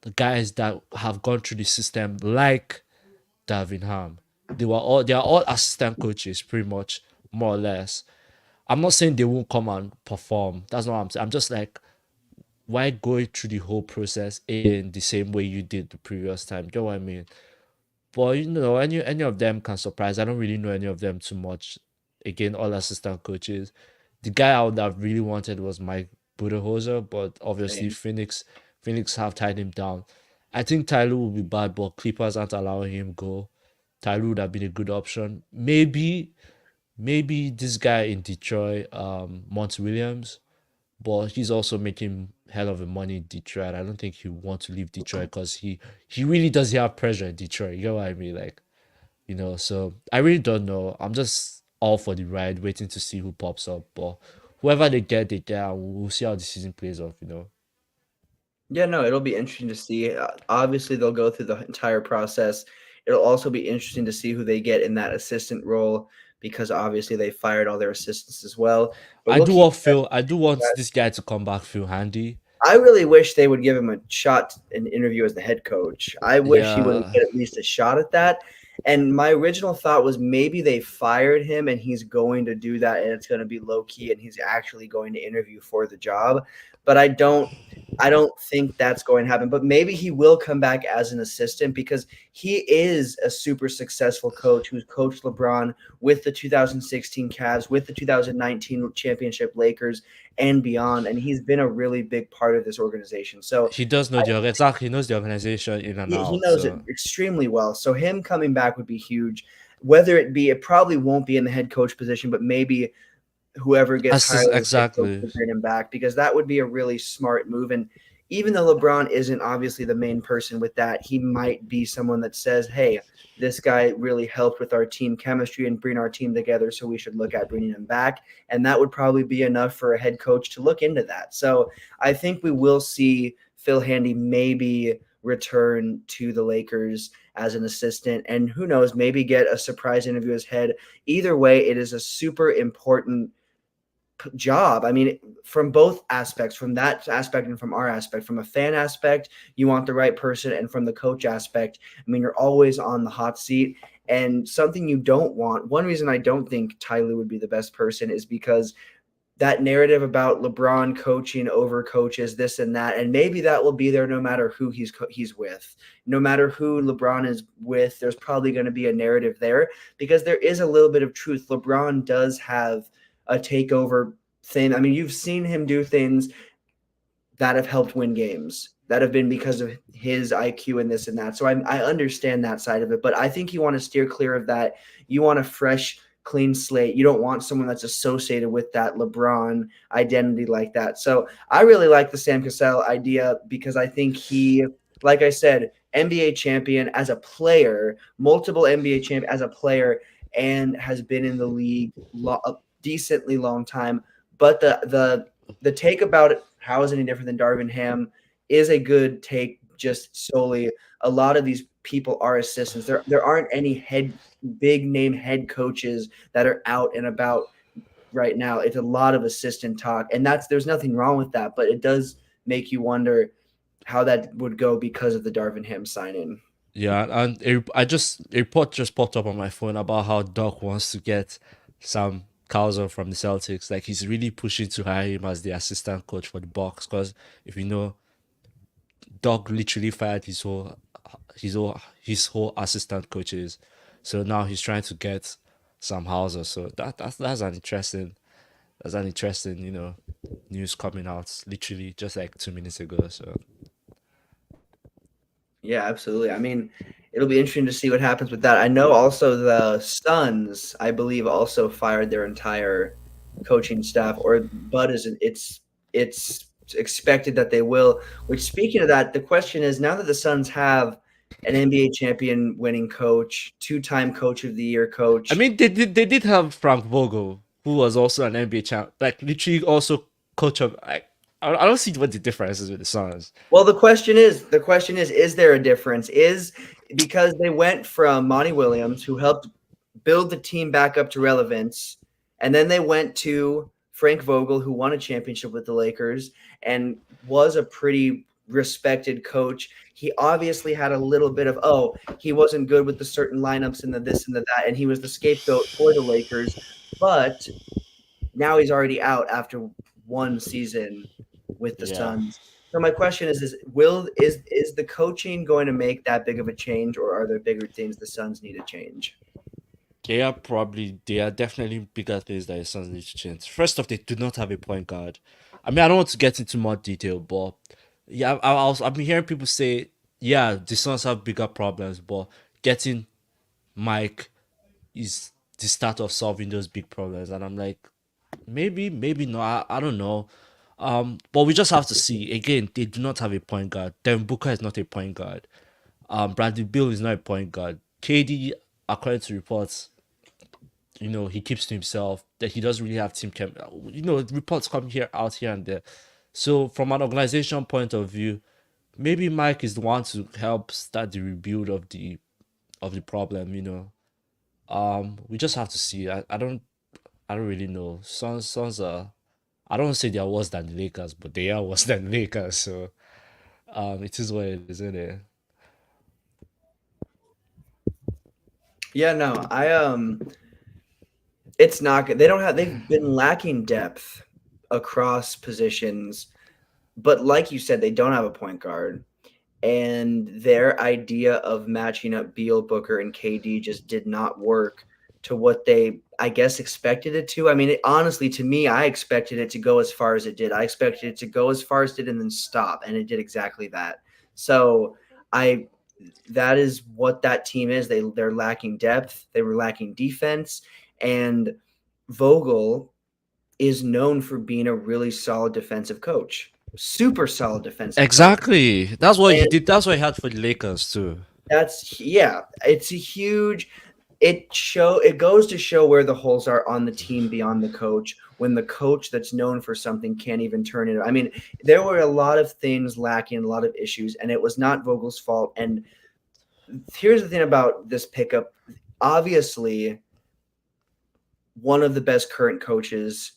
the guys that have gone through the system, like Darvin Ham. They are all assistant coaches, pretty much, more or less. I'm not saying they won't come and perform. That's not what I'm saying. I'm just like, why go through the whole process in the same way you did the previous time? Do you know what I mean? But any of them can surprise. I don't really know any of them too much. Again, all assistant coaches. The guy I would have really wanted was Mike Budenholzer, but obviously Same. Phoenix have tied him down. I think Tyler will be bad, but Clippers aren't allowing him go. Tyler would have been a good option. Maybe this guy in Detroit, Monty Williams, but he's also making hell of a money in Detroit. I don't think he want to leave Detroit because he really does have pressure in Detroit. You know what I mean? Like, so I really don't know. I'm just all for the ride, waiting to see who pops up. But whoever they get, and we'll see how the season plays off. Yeah, no, it'll be interesting to see. Obviously, they'll go through the entire process. It'll also be interesting to see who they get in that assistant role because obviously they fired all their assistants as well. But we'll keep. I do want this guy to come back, Phil Handy. I really wish they would give him a shot in interview as the head coach. I wish he would Yeah, get at least a shot at that. And my original thought was maybe they fired him and he's going to do that and it's going to be low key and he's actually going to interview for the job. But I don't think that's going to happen. But maybe he will come back as an assistant because he is a super successful coach who's coached LeBron with the 2016 Cavs, with the 2019 championship Lakers, and beyond. And he's been a really big part of this organization. So he does know exactly. He knows the organization in and he out. knows it So extremely well. So him coming back would be huge. Whether it probably won't be in the head coach position, but maybe whoever gets that's just hired as head coach exactly. will bring him back because that would be a really smart move. And even though LeBron isn't obviously the main person with that, he might be someone that says, "Hey, this guy really helped with our team chemistry and bring our team together, so we should look at bringing him back." And that would probably be enough for a head coach to look into that. So I think we will see Phil Handy maybe return to the Lakers as an assistant, and who knows, maybe get a surprise interview as head. Either way, it is a super important job. I mean, from both aspects, from that aspect and from our aspect, from a fan aspect, you want the right person, and from the coach aspect, I mean, you're always on the hot seat. And something you don't want, one reason I don't think Ty Lue would be the best person is because that narrative about LeBron coaching over coaches, this and that, and maybe that will be there no matter who he's with, no matter who LeBron is with. There's probably going to be a narrative there because there is a little bit of truth. LeBron does have a takeover thing. I mean, you've seen him do things that have helped win games that have been because of his IQ and this and that. So I understand that side of it, but I think you want to steer clear of that. You want a fresh, clean slate. You don't want someone that's associated with that LeBron identity like that. So I really like the Sam Cassell idea because I think he, like I said, NBA champion as a player, multiple NBA champ as a player, and has been in the league a decently long time. But the take about it, how is it any different than Darvin Ham, is a good take. Just solely, a lot of these people are assistants. There aren't any big name head coaches that are out and about right now. It's a lot of assistant talk, and there's nothing wrong with that, but it does make you wonder how that would go because of the Darvin Ham sign in. Yeah, and a report just popped up on my phone about how Doc wants to get Sam Cowser from the Celtics. Like he's really pushing to hire him as the assistant coach for the Bucks. Because if you know, Doc literally fired his whole assistant coaches. So now he's trying to get Sam Hauser. So that's an interesting news coming out literally just like 2 minutes ago. So Yeah, absolutely. I mean, it'll be interesting to see what happens with that. I know also the Suns, I believe, also fired their entire coaching staff, or Bud is it's expected that they will. Which, speaking of that, the question is now that the Suns have an NBA champion winning coach, two-time coach of the year I coach. mean, they did have Frank Vogel, who was also an NBA champ, like literally also coach of. I don't see what the difference is with the Suns. Well, the question is there a difference? Is because they went from Monty Williams, who helped build the team back up to relevance, and then they went to Frank Vogel, who won a championship with the Lakers and was a pretty respected coach. He obviously had a little bit of, oh, he wasn't good with the certain lineups and the this and the that, and he was the scapegoat for the Lakers. But now he's already out after one season with the Yeah. Suns. So my question is the coaching going to make that big of a change, or are there bigger things the Suns need to change? They are definitely bigger things that the Suns need to change. First off, they do not have a point guard. I mean, I don't want to get into more detail, but yeah, I've been hearing people say, yeah, the Suns have bigger problems, but getting Mike is the start of solving those big problems. And I'm like, maybe not. I don't know. But we just have to see. Again, they do not have a point guard. Devin Booker is not a point guard. Bradley Beal is not a point guard. KD, according to reports, he keeps to himself. That he doesn't really have team chem. Reports come out here and there. So from an organization point of view, maybe Mike is the one to help start the rebuild of the problem. We just have to see. I don't really know. Suns are. I don't say they are worse than the Lakers, but they are worse than the Lakers. So it is what it is, isn't it? Yeah, no, it's not good. They've been lacking depth across positions, but like you said, they don't have a point guard. And their idea of matching up Beal, Booker, and KD just did not work to what they, I guess, expected it to. I mean, honestly, to me, I expected it to go as far as it did. I expected it to go as far as it did and then stop, and it did exactly that. So I that is what that team is. They're lacking depth. They were lacking defense, and Vogel is known for being a really solid defensive coach, super solid defensive coach. Exactly. That's what he And did. That's what he had for the Lakers too. it's a huge it goes to show where the holes are on the team beyond the coach when the coach that's known for something can't even turn it. I mean, there were a lot of things lacking, a lot of issues, and it was not Vogel's fault. And here's the thing about this pickup. Obviously, one of the best current coaches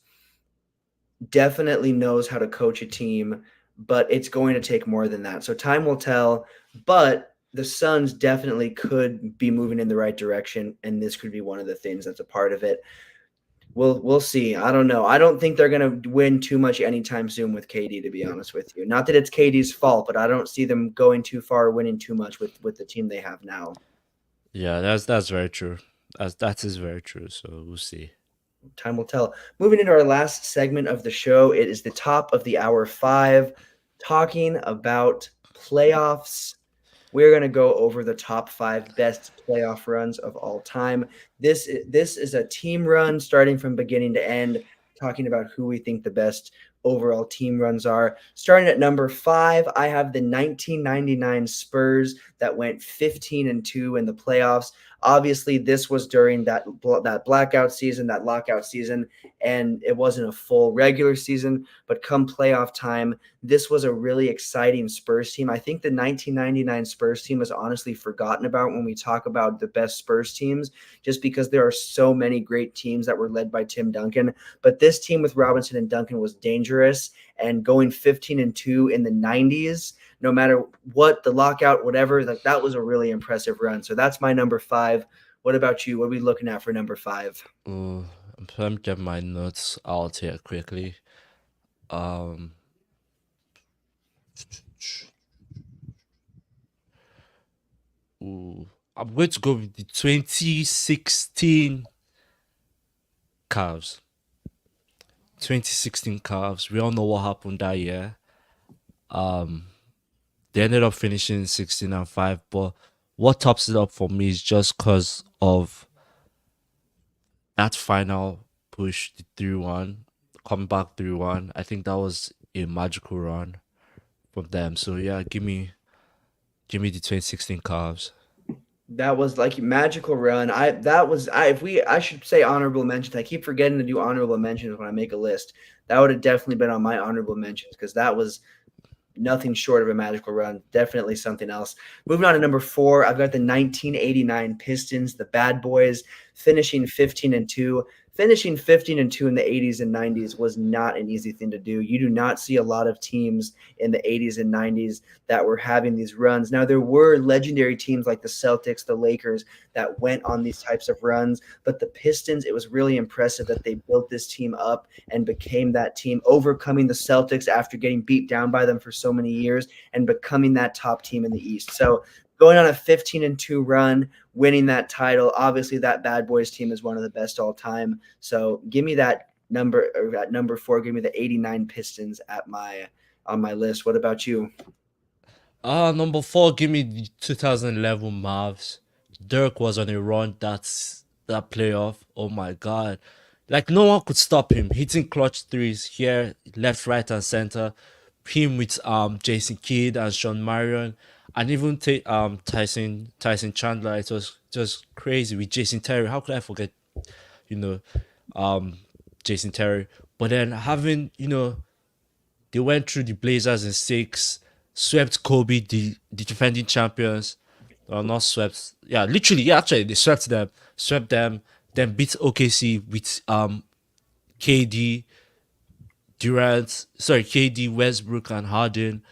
definitely knows how to coach a team, but it's going to take more than that. So time will tell, but the Suns definitely could be moving in the right direction, and this could be one of the things that's a part of it. We'll see. I don't know. I don't think they're going to win too much anytime soon with KD, to be honest with you. Not that it's KD's fault, but I don't see them going too far, winning too much with the team they have now. Yeah, that's very true. That is very true. So we'll see. Time will tell. Moving into our last segment of the show, it is the top of the hour 5, talking about playoffs. We're going to go over the top 5 best playoff runs of all time. This is a team run starting from beginning to end, talking about who we think the best overall team runs are. Starting at number 5, I have the 1999 Spurs that went 15-2 in the playoffs. Obviously, this was during that blackout season, that lockout season, and it wasn't a full regular season. But come playoff time, this was a really exciting Spurs team. I think the 1999 Spurs team is honestly forgotten about when we talk about the best Spurs teams, just because there are so many great teams that were led by Tim Duncan. But this team with Robinson and Duncan was dangerous, and going 15-2 in the 90s, no matter what, the lockout, whatever, like that was a really impressive run. So that's my number 5. What about you? What are we looking at for number 5? Let me get my notes out here quickly. I'm going to go with the 2016 Cavs. 2016 Cavs. We all know what happened that year. They ended up finishing 16-5, but what tops it up for me is just because of that final push, the 3-1, come back 3-1. I think that was a magical run from them. So yeah, give me the 2016 Cavs. That was like a magical run. I should say honorable mentions. I keep forgetting to do honorable mentions when I make a list. That would have definitely been on my honorable mentions because that was nothing short of a magical run. Definitely something else. Moving on to number 4, I've got the 1989 Pistons, the Bad Boys, finishing 15-2. finishing 15-2 in the 80s and 90s was not an easy thing to do. You do not see a lot of teams in the 80s and 90s that were having these runs. Now, there were legendary teams like the Celtics, the Lakers that went on these types of runs, but the Pistons, it was really impressive that they built this team up and became that team, overcoming the Celtics after getting beat down by them for so many years and becoming that top team in the East. So, going on a 15-2 run, winning that title. Obviously, that Bad Boys team is one of the best all time. So give me that number, or at number 4. Give me the '89 Pistons at my on my list. What about you? Number 4, give me the 2011 Mavs. Dirk was on a run. That playoff. Oh my god. Like no one could stop him. Hitting clutch threes here, left, right, and center. Him with Jason Kidd and Sean Marion, and even Tyson Chandler. It was just crazy with Jason Terry. How could I forget? You know, um, Jason Terry. But then having they went through the Blazers in 6, swept Kobe, the defending champions. Well, not swept. Yeah, literally. Yeah, actually, they swept them, then beat OKC with KD, KD, Westbrook, and Harden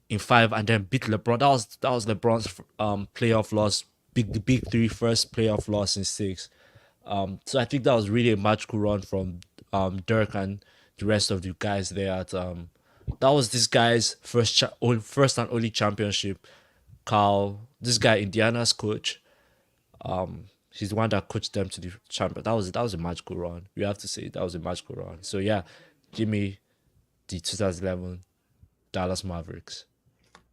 in 5, and then beat LeBron. That was LeBron's playoff loss, the big three first playoff loss in 6. So I think that was really a magical run from Dirk and the rest of the guys there at that was this guy's first and only championship. Carl, this guy Indiana's coach, he's the one that coached them to the champion. That was a magical run. We have to say that was a magical run. So yeah, give me the 2011 Dallas Mavericks.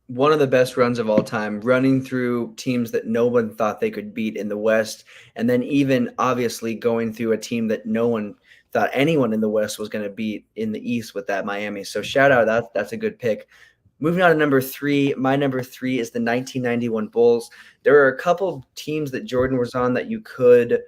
One of the best runs of all time, running through teams that no one thought they could beat in the West, and then even obviously going through a team that no one thought anyone in the West was going to beat in the East with that Miami. So shout out, that's a good pick. Moving on to number 3, my number 3 is the 1991 Bulls. There are a couple teams that Jordan was on that you could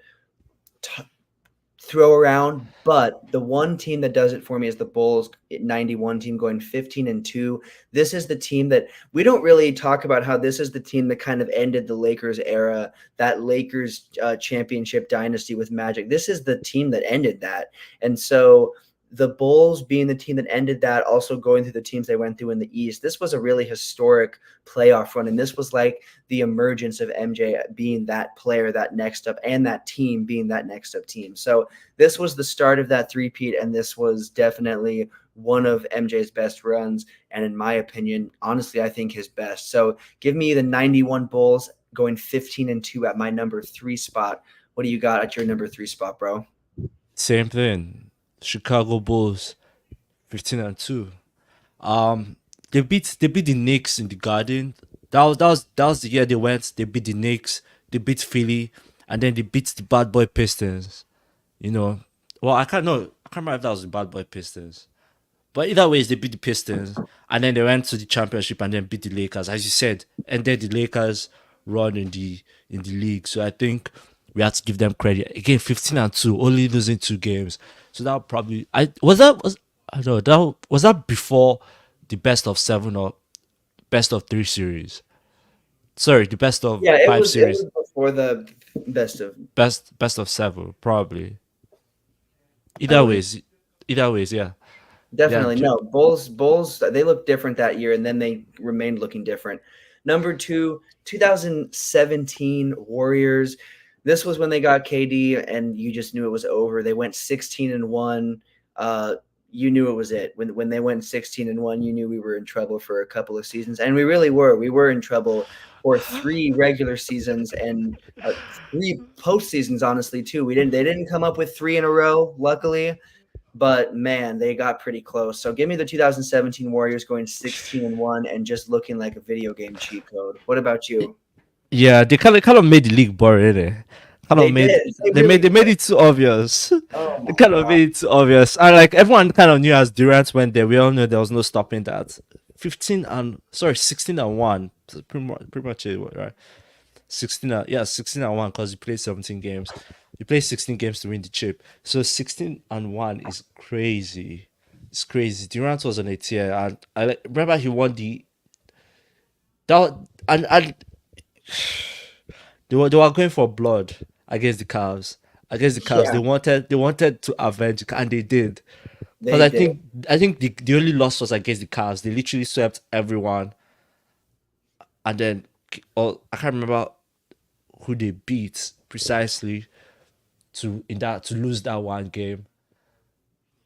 throw around, but the one team that does it for me is the Bulls 91 team, going 15-2. This is the team that we don't really talk about, how this is the team that kind of ended the Lakers era, that Lakers championship dynasty with Magic. This is the team that ended that. And so the Bulls being the team that ended that, also going through the teams they went through in the East, this was a really historic playoff run. And this was like the emergence of MJ being that player, that next up, and that team being that next up team. So this was the start of that three-peat, and this was definitely one of MJ's best runs. And in my opinion, honestly, I think his best. So give me the 91 Bulls going 15-2 at my number 3 spot. What do you got at your number 3 spot, bro? Same thing. Chicago Bulls, 15-2. They beat the Knicks in the Garden. That was the year they went. They beat the Knicks. They beat Philly, and then they beat the Bad Boy Pistons. Well, I can't remember if that was the Bad Boy Pistons. But either ways, they beat the Pistons, and then they went to the championship and then beat the Lakers, as you said, and then the Lakers run in the league. So I think we have to give them credit. Again, 15-2, only losing 2 games. So that probably I don't know, that before the best of 7 or best of 3 series. Sorry, the best of Yeah, 5 it series. was before the best of. Best of 7, probably. I Either believe. ways, either ways, yeah. Yeah, Definitely. No, Bulls, they looked different that year, and then they remained looking different. Number 2, 2017 Warriors. This was when they got KD, and you just knew it was over. They went 16-1. You knew it was it. When they went 16-1, you knew we were in trouble for a couple of seasons, and we really were. We were in trouble for 3 regular seasons and 3 postseasons, honestly, too. They didn't come up with 3 in a row, luckily. But man, they got pretty close. So give me the 2017 Warriors going 16-1 and just looking like a video game cheat code. What about you? yeah. They kind of made the league boring. Eh? Kind of They made did. They they really made they did. made it too obvious. Oh They my kind of god. made it too obvious, and like everyone kind of knew as Durant went there. We all knew there was no stopping that. 16-1. Pretty much it, right? 16-1 because you played 17 games. You play 16 games to win the chip. So 16-1 is crazy. It's crazy. Durant was on a tier, and remember he won the that and they were going for blood against the Cavs, against the Cavs. Yeah, They wanted to avenge, and they did. Because they did. I think the only loss was against the Cavs. They literally swept everyone, and then I can't remember who they beat precisely to lose that one game.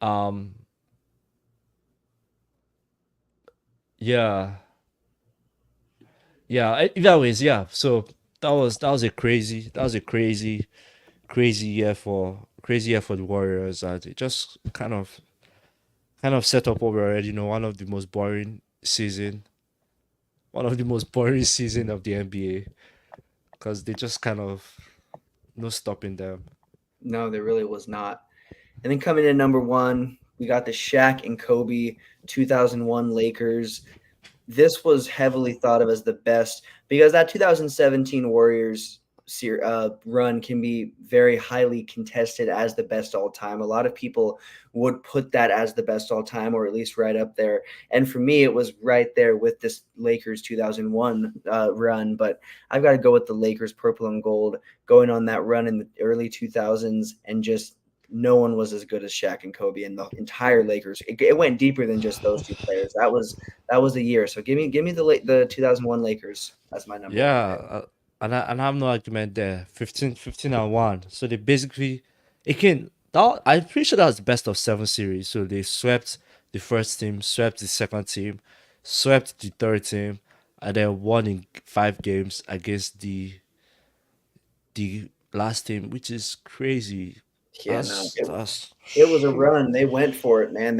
Um, yeah, yeah. Either ways, yeah. So that was a crazy year for the Warriors, and it just kind of set up what we already know. One of the most boring season of the NBA, because they just kind of no stopping them. No, there really was not. And then coming in number one, we got the Shaq and Kobe 2001 Lakers. This was heavily thought of as the best because that 2017 Warriors run can be very highly contested as the best all time. A lot of people would put that as the best all time, or at least right up there. And for me, it was right there with this Lakers 2001 run. But I've got to go with the Lakers purple and gold going on that run in the early 2000s, and just no one was as good as Shaq and Kobe and the entire Lakers. It went deeper than just those two players. That was a year. So give me the 2001 Lakers as my number one Yeah, pick. and I have no argument there. 15 and 1. So they basically it can that I'm pretty sure that was the best of 7 series. So they swept the first team, swept the second team, swept the third team, and then won in 5 games against the last team, which is crazy. Yeah, no, That's it was a run. They went for it, man.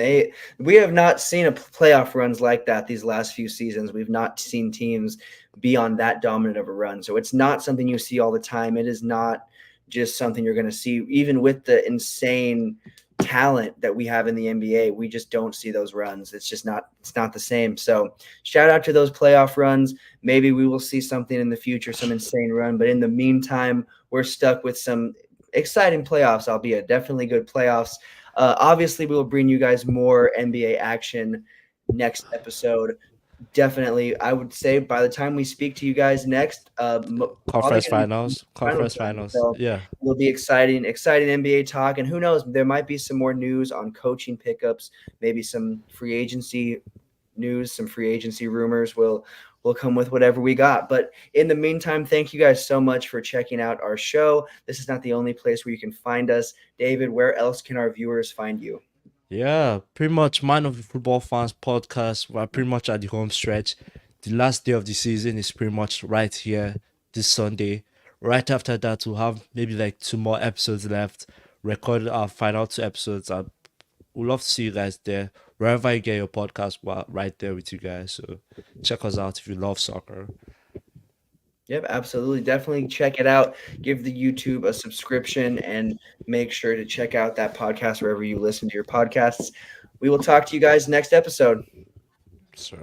We have not seen a playoff runs like that these last few seasons. We've not seen teams be on that dominant of a run. So it's not something you see all the time. It is not just something you're going to see, even with the insane talent that we have in the NBA. We just don't see those runs. It's not the same. So shout out to those playoff runs. Maybe we will see something in the future, some insane run. But in the meantime, we're stuck with some exciting playoffs, albeit definitely good playoffs. Obviously, we will bring you guys more NBA action next episode. Definitely, I would say by the time we speak to you guys next, probably conference going to be finals. finals Conference time. finals. So Yeah. it'll be exciting NBA talk, and who knows, there might be some more news on coaching pickups, maybe some free agency news, some free agency rumors. We'll come with whatever we got. But in the meantime, thank you guys so much for checking out our show. This is not the only place where you can find us. David, where else can our viewers find you? Yeah, pretty much Man of the Football Fans podcast. We're pretty much at the home stretch. The last day of the season is pretty much right here this Sunday. Right after that, we'll have maybe like 2 more episodes left. Recorded our final 2 episodes. And we'd love to see you guys there. Wherever you get your podcast, we're right there with you guys. So check us out if you love soccer. Yep, absolutely. Definitely check it out. Give the YouTube a subscription and make sure to check out that podcast wherever you listen to your podcasts. We will talk to you guys next episode. So.